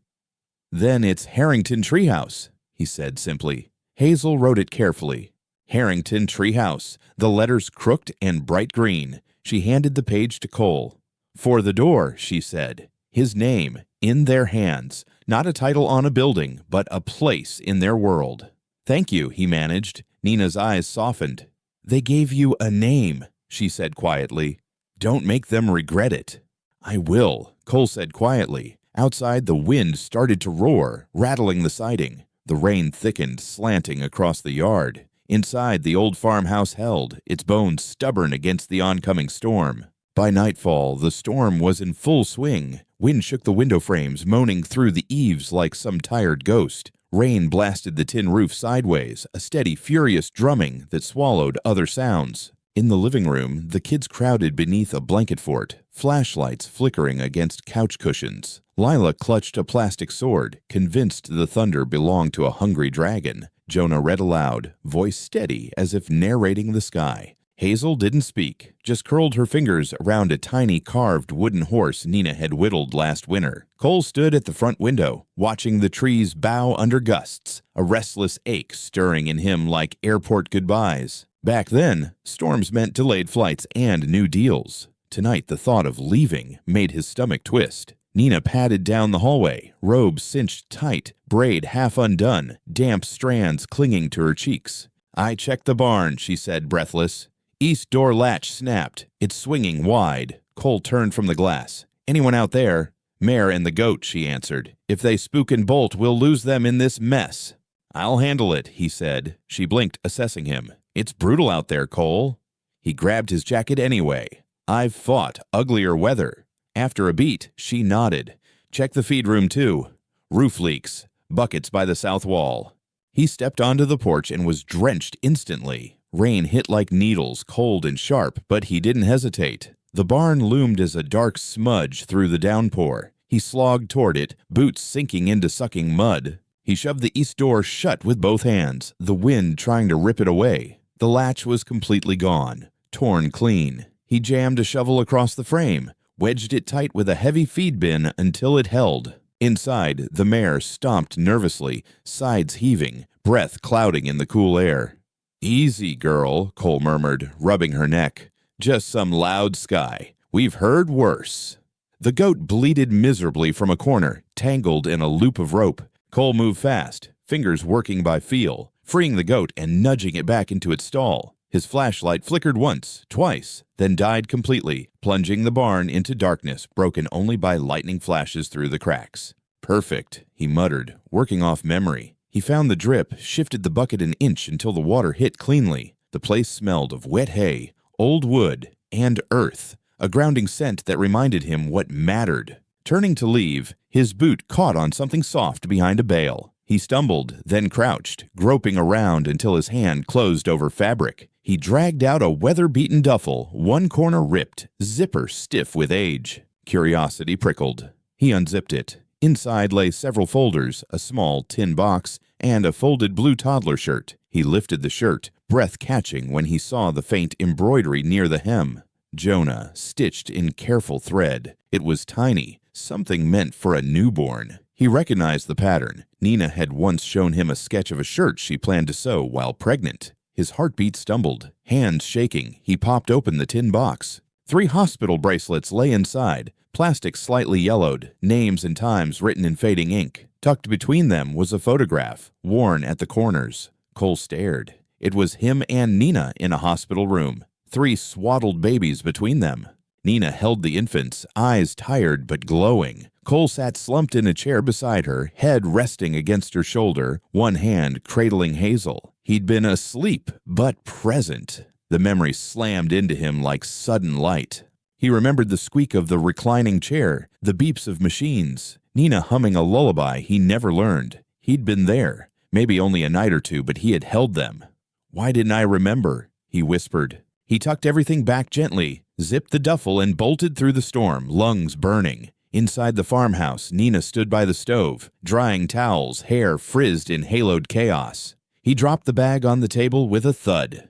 [SPEAKER 1] "Then it's Harrington Treehouse," he said simply. Hazel wrote it carefully. Harrington Treehouse, the letters crooked and bright green. She handed the page to Cole. "For the door," she said. His name, in their hands. Not a title on a building, but a place in their world. "Thank you," he managed. Nina's eyes softened. "They gave you a name," she said quietly. "Don't make them regret it." "I will," Cole said quietly. Outside, the wind started to roar, rattling the siding. The rain thickened, slanting across the yard. Inside, the old farmhouse held, its bones stubborn against the oncoming storm. By nightfall, the storm was in full swing. Wind shook the window frames, moaning through the eaves like some tired ghost. Rain blasted the tin roof sideways, a steady, furious drumming that swallowed other sounds. In the living room, the kids crowded beneath a blanket fort, flashlights flickering against couch cushions. Lila clutched a plastic sword, convinced the thunder belonged to a hungry dragon. Jonah read aloud, voice steady as if narrating the sky. Hazel didn't speak, just curled her fingers around a tiny carved wooden horse Nina had whittled last winter. Cole stood at the front window, watching the trees bow under gusts, a restless ache stirring in him like airport goodbyes. Back then, storms meant delayed flights and new deals. Tonight, the thought of leaving made his stomach twist. Nina padded down the hallway, robe cinched tight, braid half undone, damp strands clinging to her cheeks. "I checked the barn," she said, breathless. East door latch snapped. It's swinging wide. Cole turned from the glass. "Anyone out there?" "Mare and the goat," she answered. "If they spook and bolt, we'll lose them in this mess." "I'll handle it," he said. She blinked, assessing him. "It's brutal out there, Cole." He grabbed his jacket anyway. "I've fought uglier weather." After a beat, she nodded. "Check the feed room, too. Roof leaks. Buckets by the south wall." He stepped onto the porch and was drenched instantly. Rain hit like needles, cold and sharp, but he didn't hesitate. The barn loomed as a dark smudge through the downpour. He slogged toward it, boots sinking into sucking mud. He shoved the east door shut with both hands, the wind trying to rip it away. The latch was completely gone, torn clean. He jammed a shovel across the frame, wedged it tight with a heavy feed bin until it held. Inside, the mare stomped nervously, sides heaving, breath clouding in the cool air. "Easy, girl," Cole murmured, rubbing her neck. "Just some loud sky. We've heard worse." The goat bleated miserably from a corner, tangled in a loop of rope. Cole moved fast, fingers working by feel, freeing the goat and nudging it back into its stall. His flashlight flickered once, twice, then died completely, plunging the barn into darkness broken only by lightning flashes through the cracks. "Perfect," he muttered, working off memory. He found the drip, shifted the bucket an inch until the water hit cleanly. The place smelled of wet hay, old wood, and earth, a grounding scent that reminded him what mattered. Turning to leave, his boot caught on something soft behind a bale. He stumbled, then crouched, groping around until his hand closed over fabric. He dragged out a weather-beaten duffel, one corner ripped, zipper stiff with age. Curiosity prickled. He unzipped it. Inside lay several folders, a small tin box, and a folded blue toddler shirt. He lifted the shirt, breath catching when he saw the faint embroidery near the hem. Jonah, stitched in careful thread. It was tiny, something meant for a newborn. He recognized the pattern. Nina had once shown him a sketch of a shirt she planned to sew while pregnant. His heartbeat stumbled. Hands shaking, he popped open the tin box. 3 hospital bracelets lay inside, plastic slightly yellowed, names and times written in fading ink. Tucked between them was a photograph, worn at the corners. Cole stared. It was him and Nina in a hospital room. 3 swaddled babies between them. Nina held the infants, eyes tired but glowing. Cole sat slumped in a chair beside her, head resting against her shoulder, one hand cradling Hazel. He'd been asleep, but present. The memory slammed into him like sudden light. He remembered the squeak of the reclining chair, the beeps of machines, Nina humming a lullaby he never learned. He'd been there, maybe only a night or two, but he had held them. "Why didn't I remember?" he whispered. He tucked everything back gently, zipped the duffel, and bolted through the storm, lungs burning. Inside the farmhouse, Nina stood by the stove, drying towels, hair frizzed in haloed chaos. He dropped the bag on the table with a thud.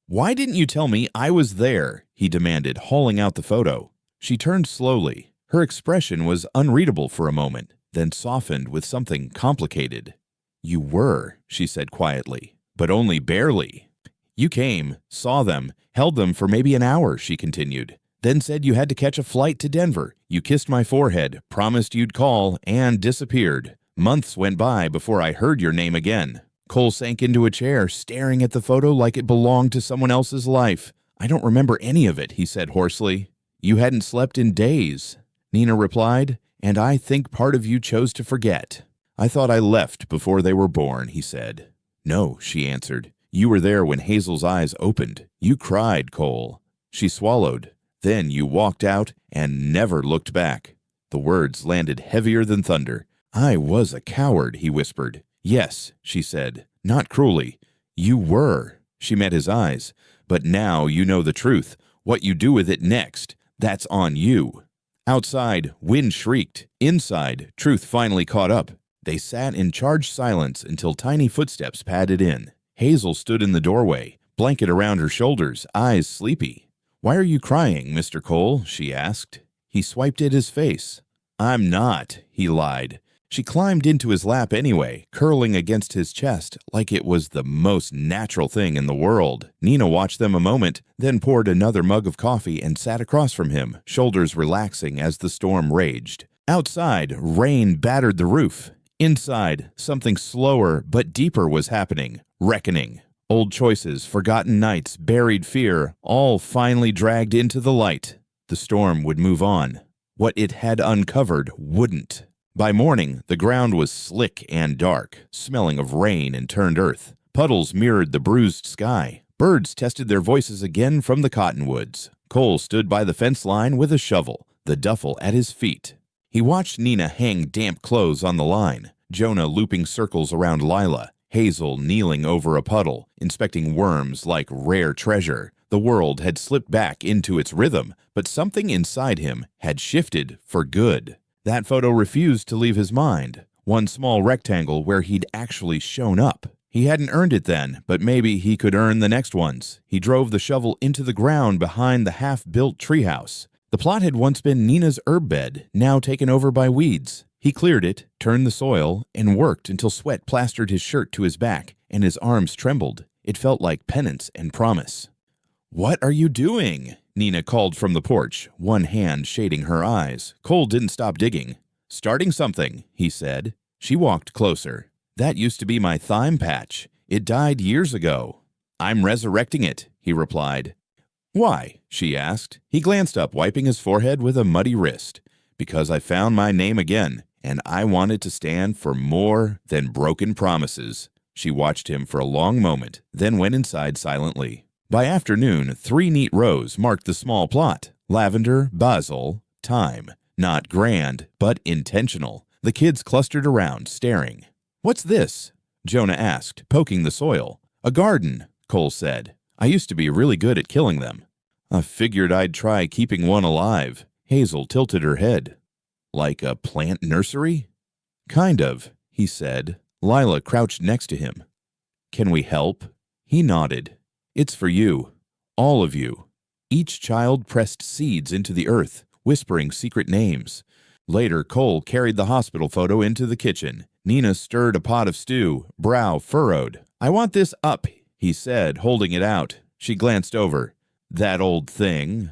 [SPEAKER 1] "Why didn't you tell me I was there?" he demanded, hauling out the photo. She turned slowly. Her expression was unreadable for a moment, then softened with something complicated. "You were," she said quietly, "but only barely. You came, saw them, held them for maybe an hour," she continued. "Then said you had to catch a flight to Denver. You kissed my forehead, promised you'd call, and disappeared. Months went by before I heard your name again." Cole sank into a chair, staring at the photo like it belonged to someone else's life. "I don't remember any of it," he said hoarsely. "You hadn't slept in days," Nina replied, "and I think part of you chose to forget." "I thought I left before they were born," he said. "No," she answered. "You were there when Hazel's eyes opened. You cried, Cole." She swallowed. "Then you walked out and never looked back." The words landed heavier than thunder. "I was a coward," he whispered. "Yes," she said, not cruelly. "You were." She met his eyes. "But now you know the truth. What you do with it next, that's on you." Outside, wind shrieked. Inside, truth finally caught up. They sat in charged silence until tiny footsteps padded in. Hazel stood in the doorway, blanket around her shoulders, eyes sleepy. "Why are you crying, Mr. Cole?" she asked. He swiped at his face. "I'm not," he lied. She climbed into his lap anyway, curling against his chest like it was the most natural thing in the world. Nina watched them a moment, then poured another mug of coffee and sat across from him, shoulders relaxing as the storm raged. Outside, rain battered the roof. Inside, something slower but deeper was happening. Reckoning. Old choices, forgotten nights, buried fear, all finally dragged into the light. The storm would move on. What it had uncovered wouldn't. By morning, the ground was slick and dark, smelling of rain and turned earth. Puddles mirrored the bruised sky. Birds tested their voices again from the cottonwoods. Cole stood by the fence line with a shovel, the duffel at his feet. He watched Nina hang damp clothes on the line, Jonah looping circles around Lila, Hazel kneeling over a puddle, inspecting worms like rare treasure. The world had slipped back into its rhythm, but something inside him had shifted for good. That photo refused to leave his mind. One small rectangle where he'd actually shown up. He hadn't earned it then, but maybe he could earn the next ones. He drove the shovel into the ground behind the half-built treehouse. The plot had once been Nina's herb bed, now taken over by weeds. He cleared it, turned the soil, and worked until sweat plastered his shirt to his back and his arms trembled. It felt like penance and promise. "What are you doing?" Nina called from the porch, one hand shading her eyes. Cole didn't stop digging. "Starting something," he said. She walked closer. "That used to be my thyme patch. It died years ago." "I'm resurrecting it," he replied. "Why?" she asked. He glanced up, wiping his forehead with a muddy wrist. "Because I found my name again, and I wanted to stand for more than broken promises." She watched him for a long moment, then went inside silently. By afternoon, 3 neat rows marked the small plot. Lavender, basil, thyme. Not grand, but intentional. The kids clustered around, staring. "What's this?" Jonah asked, poking the soil. "A garden," Cole said. "I used to be really good at killing them." "I figured I'd try keeping one alive." Hazel tilted her head. "Like a plant nursery?" "Kind of," he said. Lila crouched next to him. "Can we help?" He nodded. "It's for you. All of you." Each child pressed seeds into the earth, whispering secret names. Later, Cole carried the hospital photo into the kitchen. Nina stirred a pot of stew, brow furrowed. "I want this up," he said, holding it out. She glanced over. "That old thing."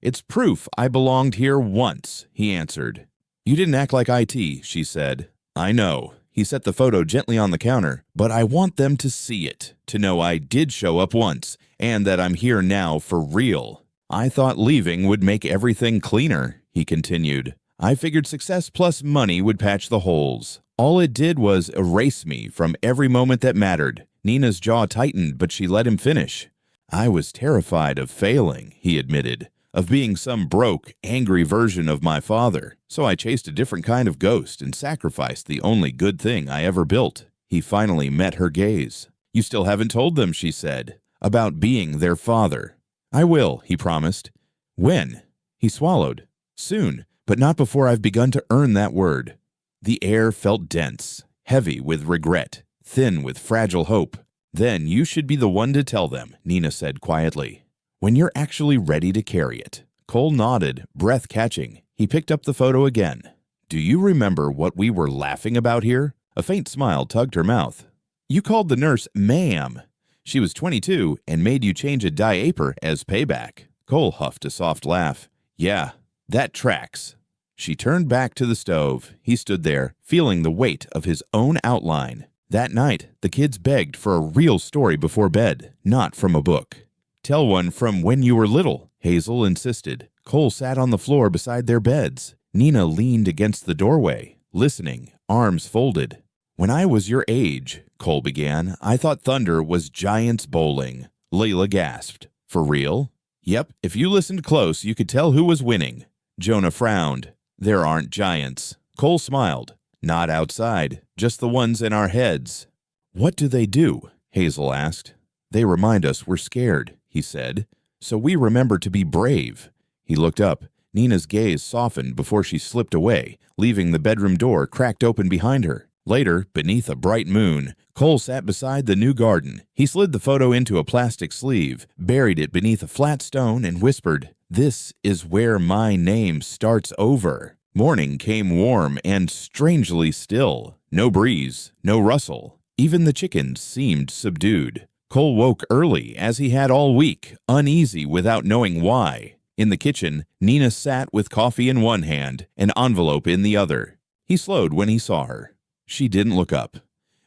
[SPEAKER 1] "It's proof I belonged here once," he answered. "You didn't act like IT, she said. "I know." He set the photo gently on the counter. "But I want them to see it, to know I did show up once, and that I'm here now for real. I thought leaving would make everything cleaner," he continued. "I figured success plus money would patch the holes. All it did was erase me from every moment that mattered." Nina's jaw tightened, but she let him finish. "I was terrified of failing," he admitted, "of being some broke, angry version of my father. So I chased a different kind of ghost and sacrificed the only good thing I ever built." He finally met her gaze. "You still haven't told them," she said, "about being their father." "I will," he promised. "When?" He swallowed. "Soon, but not before I've begun to earn that word." The air felt dense, heavy with regret, thin with fragile hope. "Then you should be the one to tell them," Nina said quietly. "When you're actually ready to carry it." Cole nodded, breath catching. He picked up the photo again. "Do you remember what we were laughing about here?" A faint smile tugged her mouth. "You called the nurse ma'am. She was 22 and made you change a diaper as payback." Cole huffed a soft laugh. "Yeah, that tracks." She turned back to the stove. He stood there, feeling the weight of his own outline. That night, the kids begged for a real story before bed, not from a book. "Tell one from when you were little," Hazel insisted. Cole sat on the floor beside their beds. Nina leaned against the doorway, listening, arms folded. "When I was your age," Cole began, "I thought thunder was giants bowling." Layla gasped. "For real?" "Yep, if you listened close, you could tell who was winning." Jonah frowned. "There aren't giants." Cole smiled. "Not outside, just the ones in our heads." "What do they do?" Hazel asked. "They remind us we're scared," he said. "So we remember to be brave." He looked up. Nina's gaze softened before she slipped away, leaving the bedroom door cracked open behind her. Later, beneath a bright moon, Cole sat beside the new garden. He slid the photo into a plastic sleeve, buried it beneath a flat stone, and whispered, "This is where my name starts over." Morning came warm and strangely still. No breeze, no rustle. Even the chickens seemed subdued. Cole woke early, as he had all week, uneasy without knowing why. In the kitchen, Nina sat with coffee in one hand, an envelope in the other. He slowed when he saw her. She didn't look up.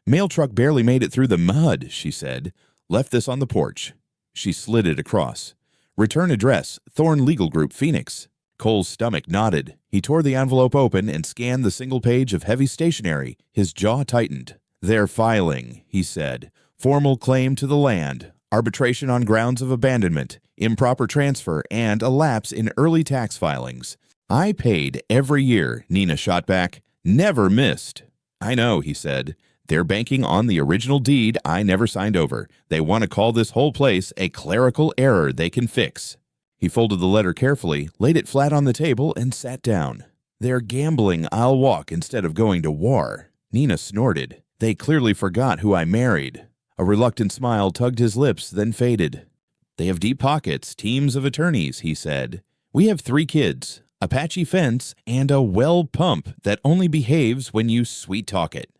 [SPEAKER 1] "Mail truck barely made it through the mud," she said. "Left this on the porch." She slid it across. "Return address, Thorn Legal Group, Phoenix." Cole's stomach knotted. He tore the envelope open and scanned the single page of heavy stationery. His jaw tightened. "They're filing," he said. "Formal claim to the land, arbitration on grounds of abandonment, improper transfer, and a lapse in early tax filings." "I paid every year," Nina shot back. "Never missed." "I know," he said. "They're banking on the original deed I never signed over. They want to call this whole place a clerical error they can fix." He folded the letter carefully, laid it flat on the table, and sat down. "They're gambling I'll walk instead of going to war." Nina snorted. "They clearly forgot who I married." A reluctant smile tugged his lips, then faded. "They have deep pockets, teams of attorneys," he said. "We have 3 kids, a patchy fence, and a well pump that only behaves when you sweet-talk it.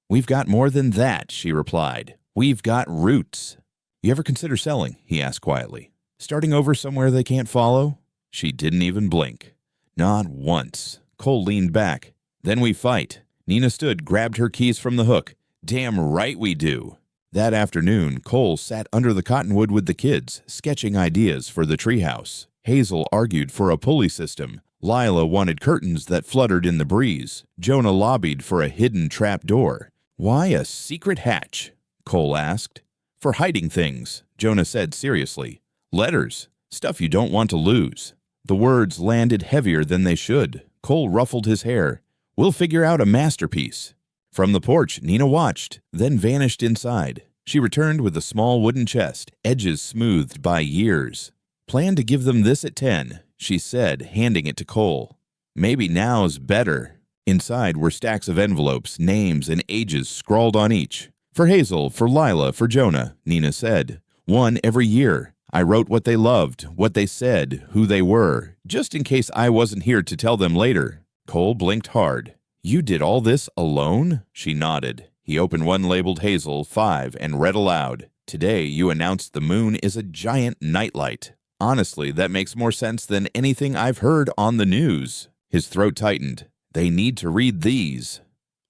[SPEAKER 1] We've got more than that, she replied. We've got roots. You ever consider selling? He asked quietly. Starting over somewhere they can't follow? She didn't even blink. Not once. Cole leaned back. Then we fight. Nina stood, grabbed her keys from the hook. Damn right we do. That afternoon, Cole sat under the cottonwood with the kids, sketching ideas for the treehouse. Hazel argued for a pulley system. Lila wanted curtains that fluttered in the breeze. Jonah lobbied for a hidden trap door. Why a secret hatch? Cole asked. For hiding things, Jonah said seriously. Letters, stuff you don't want to lose. The words landed heavier than they should. Cole ruffled his hair. We'll figure out a masterpiece. From the porch, Nina watched, then vanished inside. She returned with a small wooden chest, edges smoothed by years. Plan to give them this at 10, she said, handing it to Cole. Maybe now's better. Inside were stacks of envelopes, names and ages scrawled on each. For Hazel, for Lila, for Jonah, Nina said. One every year. I wrote what they loved, what they said, who they were, just in case I wasn't here to tell them later. Cole blinked hard. You did all this alone? She nodded. He opened one labeled Hazel, 5, and read aloud. Today you announced the moon is a giant nightlight. Honestly, that makes more sense than anything I've heard on the news. His throat tightened. They need to read these.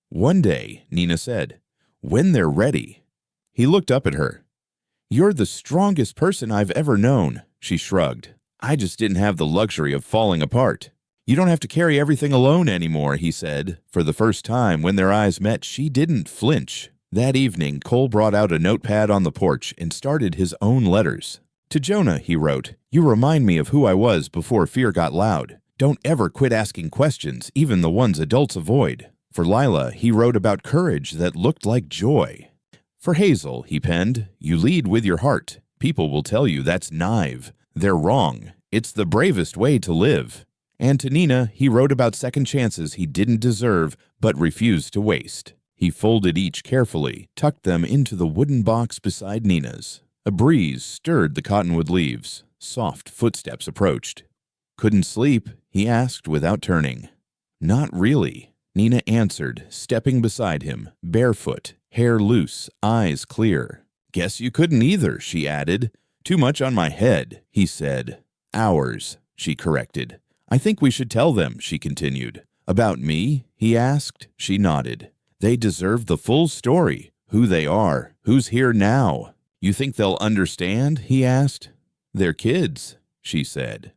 [SPEAKER 1] One day, Nina said, when they're ready. He looked up at her. You're the strongest person I've ever known, she shrugged. I just didn't have the luxury of falling apart. You don't have to carry everything alone anymore, he said. For the first time, when their eyes met, she didn't flinch. That evening, Cole brought out a notepad on the porch and started his own letters. To Jonah, he wrote, you remind me of who I was before fear got loud. Don't ever quit asking questions, even the ones adults avoid. For Lila, he wrote about courage that looked like joy. For Hazel, he penned, you lead with your heart. People will tell you that's naive. They're wrong. It's the bravest way to live. And to Nina, he wrote about second chances he didn't deserve but refused to waste. He folded each carefully, tucked them into the wooden box beside Nina's. A breeze stirred the cottonwood leaves. Soft footsteps approached. Couldn't sleep? He asked without turning. Not really, Nina answered, stepping beside him, barefoot, hair loose, eyes clear. Guess you couldn't either, she added. Too much on my head, he said. Hours, she corrected. I think we should tell them, she continued. About me? He asked. She nodded. They deserve the full story, who they are, who's here now. You think they'll understand? He asked. They're kids, she said.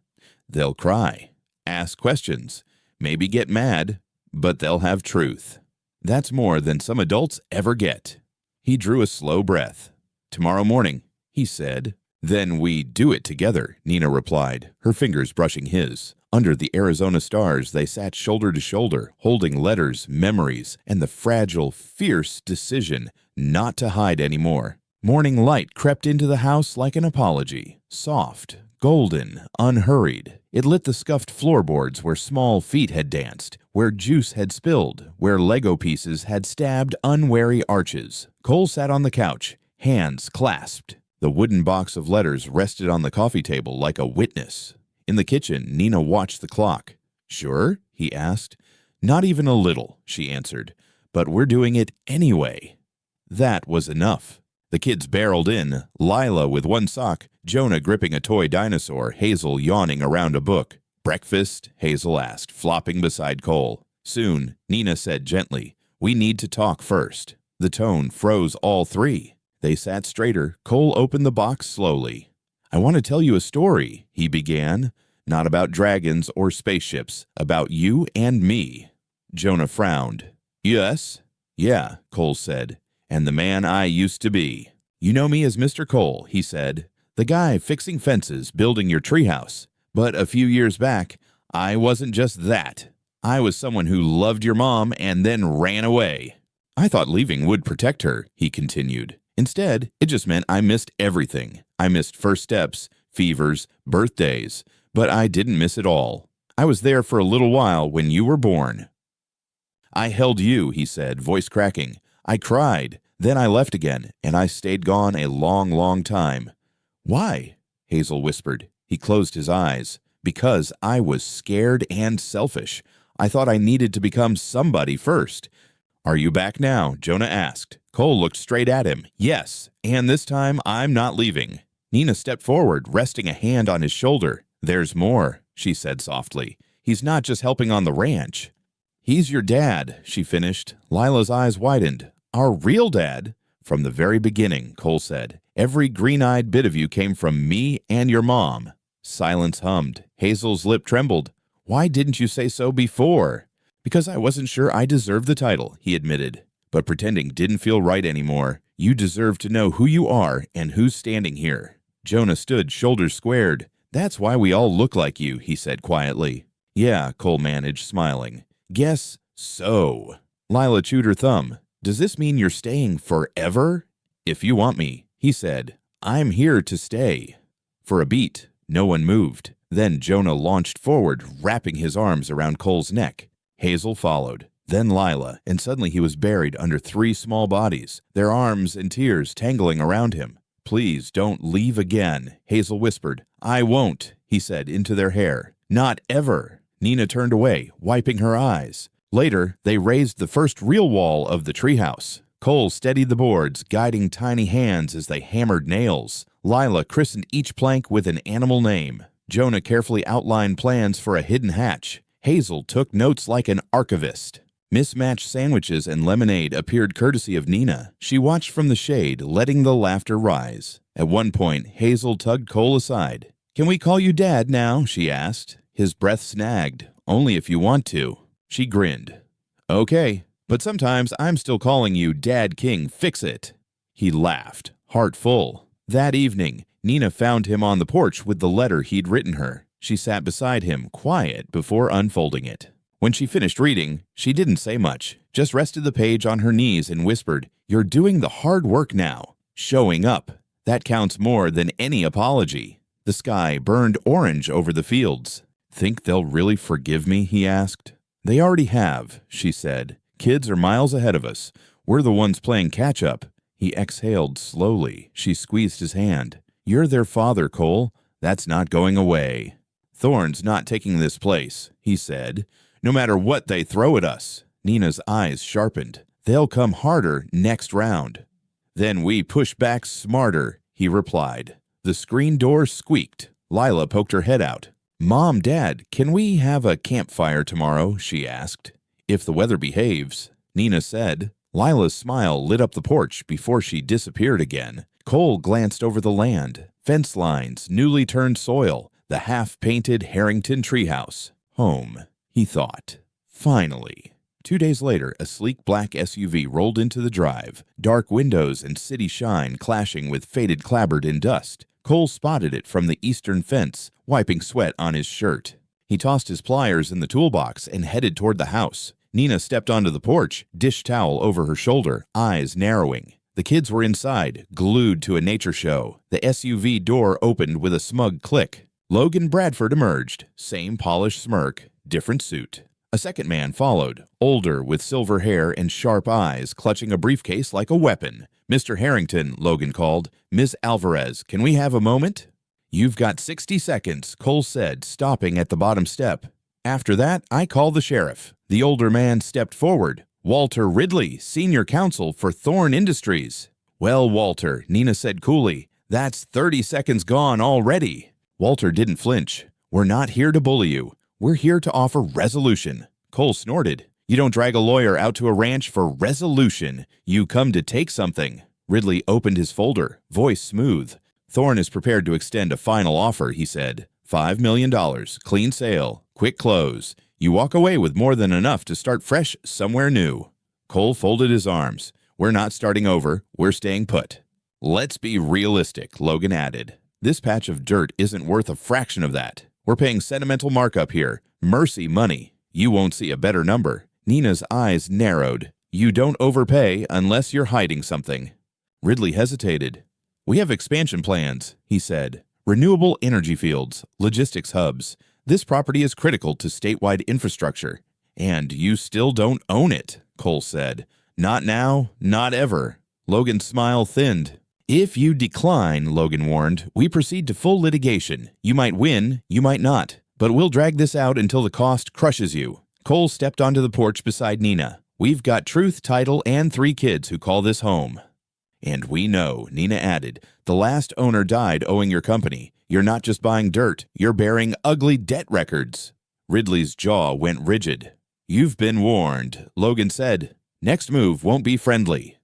[SPEAKER 1] They'll cry, ask questions, maybe get mad, but they'll have truth. That's more than some adults ever get. He drew a slow breath. Tomorrow morning, he said. Then we do it together, Nina replied, her fingers brushing his. Under the Arizona stars, they sat shoulder to shoulder, holding letters, memories, and the fragile, fierce decision not to hide anymore. Morning light crept into the house like an apology, soft, golden, unhurried. It lit the scuffed floorboards where small feet had danced, where juice had spilled, where Lego pieces had stabbed unwary arches. Cole sat on the couch, hands clasped. The wooden box of letters rested on the coffee table like a witness. In the kitchen, Nina watched the clock. Sure? He asked. Not even a little, she answered. But we're doing it anyway. That was enough. The kids barreled in, Lila with one sock, Jonah gripping a toy dinosaur, Hazel yawning around a book. Breakfast? Hazel asked, flopping beside Cole. Soon, Nina said gently, we need to talk first. The tone froze all three. They sat straighter. Cole opened the box slowly. I want to tell you a story, he began. Not about dragons or spaceships, about you and me. Jonah frowned. Yes? Yeah, Cole said. And the man I used to be. You know me as Mr. Cole, he said. The guy fixing fences, building your treehouse. But a few years back, I wasn't just that. I was someone who loved your mom and then ran away. I thought leaving would protect her, he continued. Instead, it just meant I missed everything. I missed first steps, fevers, birthdays, but I didn't miss it all. I was there for a little while when you were born. I held you, he said, voice cracking. I cried, then I left again, and I stayed gone a long, long time. Why? Hazel whispered. He closed his eyes. Because I was scared and selfish. I thought I needed to become somebody first. Are you back now? Jonah asked. Cole looked straight at him. Yes, and this time I'm not leaving. Nina stepped forward, resting a hand on his shoulder. There's more, she said softly. He's not just helping on the ranch. He's your dad, she finished. Lila's eyes widened. Our real dad? From the very beginning, Cole said. Every green-eyed bit of you came from me and your mom. Silence hummed. Hazel's lip trembled. Why didn't you say so before? Because I wasn't sure I deserved the title, he admitted. But pretending didn't feel right anymore. You deserve to know who you are and who's standing here. Jonah stood, shoulders squared. That's why we all look like you, he said quietly. Yeah, Cole managed, smiling. Guess so. Lila chewed her thumb. Does this mean you're staying forever? If you want me, he said. I'm here to stay. For a beat, no one moved. Then Jonah launched forward, wrapping his arms around Cole's neck. Hazel followed, then Lila, and suddenly he was buried under 3 small bodies, their arms and tears tangling around him. Please don't leave again, Hazel whispered. I won't, he said into their hair. Not ever. Nina turned away, wiping her eyes. Later, they raised the first real wall of the treehouse. Cole steadied the boards, guiding tiny hands as they hammered nails. Lila christened each plank with an animal name. Jonah carefully outlined plans for a hidden hatch. Hazel took notes like an archivist. Mismatched sandwiches and lemonade appeared courtesy of Nina. She watched from the shade, letting the laughter rise. At one point, Hazel tugged Cole aside. Can we call you Dad now? She asked. His breath snagged. Only if you want to. She grinned. Okay, but sometimes I'm still calling you Dad King Fix-It. He laughed, heart full. That evening, Nina found him on the porch with the letter he'd written her. She sat beside him, quiet, before unfolding it. When she finished reading, she didn't say much, just rested the page on her knees and whispered, You're doing the hard work now. Showing up. That counts more than any apology. The sky burned orange over the fields. Think they'll really forgive me? He asked. They already have, she said. Kids are miles ahead of us. We're the ones playing catch-up. He exhaled slowly. She squeezed his hand. You're their father, Cole. That's not going away. Thorn's not taking this place, he said. No matter what they throw at us. Nina's eyes sharpened. They'll come harder next round. Then we push back smarter, he replied. The screen door squeaked. Lila poked her head out. Mom, Dad, can we have a campfire tomorrow? She asked. If the weather behaves, Nina said. Lila's smile lit up the porch before she disappeared again. Cole glanced over the land. Fence lines, newly turned soil, the half-painted Harrington treehouse. Home, he thought. Finally. 2 days later, a sleek black SUV rolled into the drive, dark windows and city shine clashing with faded clapboard and dust. Cole spotted it from the eastern fence, wiping sweat on his shirt. He tossed his pliers in the toolbox and headed toward the house. Nina stepped onto the porch, dish towel over her shoulder, eyes narrowing. The kids were inside, glued to a nature show. The SUV door opened with a smug click. Logan Bradford emerged, same polished smirk, different suit. A second man followed, older with silver hair and sharp eyes, clutching a briefcase like a weapon. Mr. Harrington, Logan called. Ms. Alvarez, can we have a moment? You've got 60 seconds, Cole said, stopping at the bottom step. After that, I call the sheriff. The older man stepped forward. Walter Ridley, senior counsel for Thorn Industries. Well, Walter, Nina said coolly, that's 30 seconds gone already. Walter didn't flinch. We're not here to bully you. We're here to offer resolution. Cole snorted. You don't drag a lawyer out to a ranch for resolution. You come to take something. Ridley opened his folder, voice smooth. Thorn is prepared to extend a final offer, he said. $5 million, clean sale, quick close. You walk away with more than enough to start fresh somewhere new. Cole folded his arms. We're not starting over. We're staying put. Let's be realistic, Logan added. This patch of dirt isn't worth a fraction of that. We're paying sentimental markup here. Mercy money. You won't see a better number. Nina's eyes narrowed. You don't overpay unless you're hiding something. Ridley hesitated. We have expansion plans, he said. Renewable energy fields, logistics hubs. This property is critical to statewide infrastructure. And you still don't own it, Cole said. Not now, not ever. Logan's smile thinned. If you decline, Logan warned, we proceed to full litigation. You might win, you might not. but we'll drag this out until the cost crushes you. Cole stepped onto the porch beside Nina. We've got truth, title, and 3 kids who call this home. And we know, Nina added, the last owner died owing your company. You're not just buying dirt, you're bearing ugly debt records. Ridley's jaw went rigid. You've been warned, Logan said. Next move won't be friendly.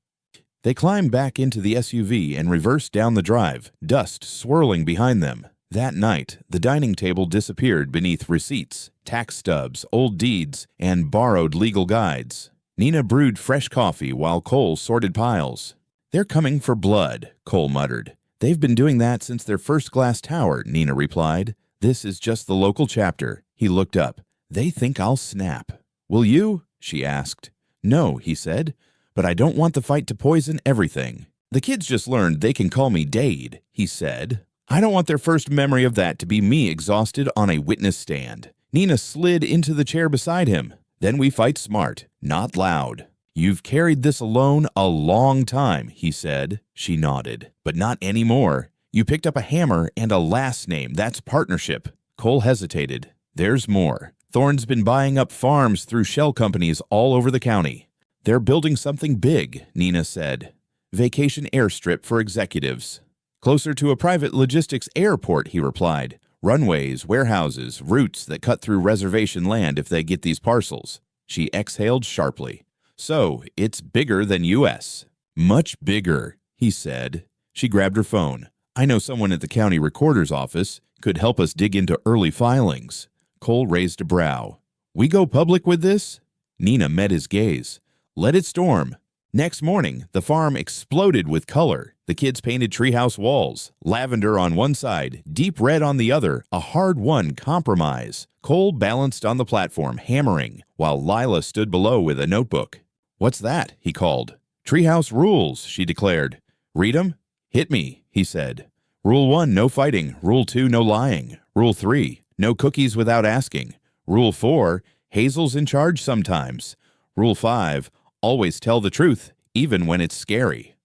[SPEAKER 1] They climbed back into the SUV and reversed down the drive, dust swirling behind them. That night, the dining table disappeared beneath receipts, tax stubs, old deeds, and borrowed legal guides. Nina brewed fresh coffee while Cole sorted piles. They're coming for blood, Cole muttered. They've been doing that since their first glass tower, Nina replied. This is just the local chapter. He looked up. They think I'll snap. Will you? She asked. No, he said, but I don't want the fight to poison everything. The kids just learned they can call me Dade, he said. I don't want their first memory of that to be me exhausted on a witness stand. Nina slid into the chair beside him. Then we fight smart, not loud. You've carried this alone a long time, he said. She nodded. But not anymore. You picked up a hammer and a last name. That's partnership. Cole hesitated. There's more. Thorne's been buying up farms through shell companies all over the county. They're building something big, Nina said. Vacation airstrip for executives. Closer to a private logistics airport, he replied. Runways, warehouses, routes that cut through reservation land if they get these parcels. She exhaled sharply. So, it's bigger than U.S. Much bigger, he said. She grabbed her phone. I know someone at the county recorder's office could help us dig into early filings. Cole raised a brow. We go public with this? Nina met his gaze. Let it storm. Next morning, the farm exploded with color. The kids painted treehouse walls, lavender on one side, deep red on the other, a hard-won compromise. Cole balanced on the platform, hammering, while Lila stood below with a notebook. What's that? He called. Treehouse rules, she declared. Read 'em? Hit me, he said. Rule 1, no fighting. Rule 2, no lying. Rule 3, no cookies without asking. Rule 4, Hazel's in charge sometimes. Rule 5, always tell the truth, even when it's scary.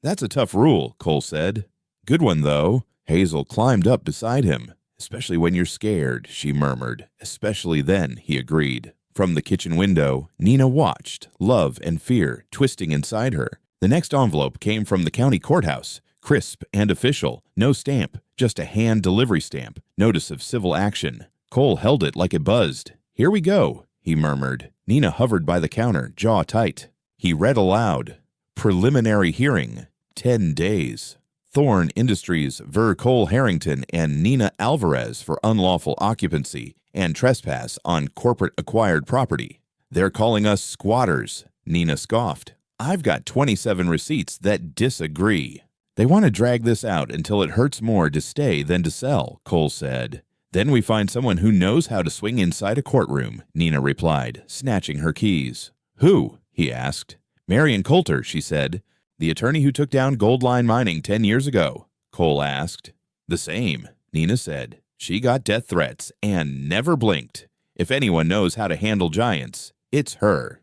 [SPEAKER 1] That's a tough rule, Cole said. Good one, though. Hazel climbed up beside him. Especially when you're scared, she murmured. Especially then, he agreed. From the kitchen window, Nina watched, love and fear twisting inside her. The next envelope came from the county courthouse, crisp and official, no stamp, just a hand delivery stamp, notice of civil action. Cole held it like it buzzed. Here we go, he murmured. Nina hovered by the counter, jaw tight. He read aloud. Preliminary hearing, 10 days. Thorne Industries ver. Cole Harrington and Nina Alvarez for unlawful occupancy and trespass on corporate-acquired property. They're calling us squatters, Nina scoffed. I've got 27 receipts that disagree. They want to drag this out until it hurts more to stay than to sell, Cole said. Then we find someone who knows how to swing inside a courtroom, Nina replied, snatching her keys. Who? He asked. Marion Coulter, she said. The attorney who took down Goldline Mining 10 years ago, Cole asked. The same, Nina said. She got death threats and never blinked. If anyone knows how to handle giants, it's her.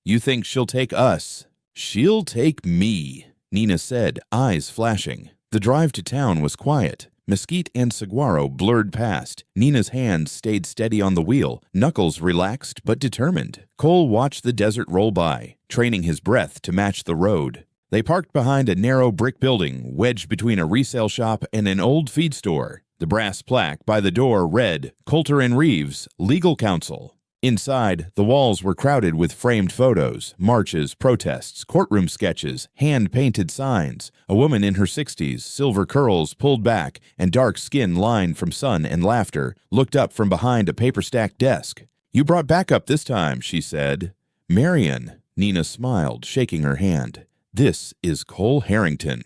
[SPEAKER 1] You think she'll take us? She'll take me, Nina said, eyes flashing. The drive to town was quiet. Mesquite and saguaro blurred past. Nina's hands stayed steady on the wheel, knuckles relaxed but determined. Cole watched the desert roll by, training his breath to match the road. They parked behind a narrow brick building, wedged between a resale shop and an old feed store. The brass plaque by the door read, Coulter and Reeves, Legal Counsel. Inside, the walls were crowded with framed photos, marches, protests, courtroom sketches, hand-painted signs. A woman in her 60s, silver curls pulled back and dark skin lined from sun and laughter, looked up from behind a paper-stacked desk. You brought backup this time, she said. Marion, Nina smiled, shaking her hand. This is Cole Harrington.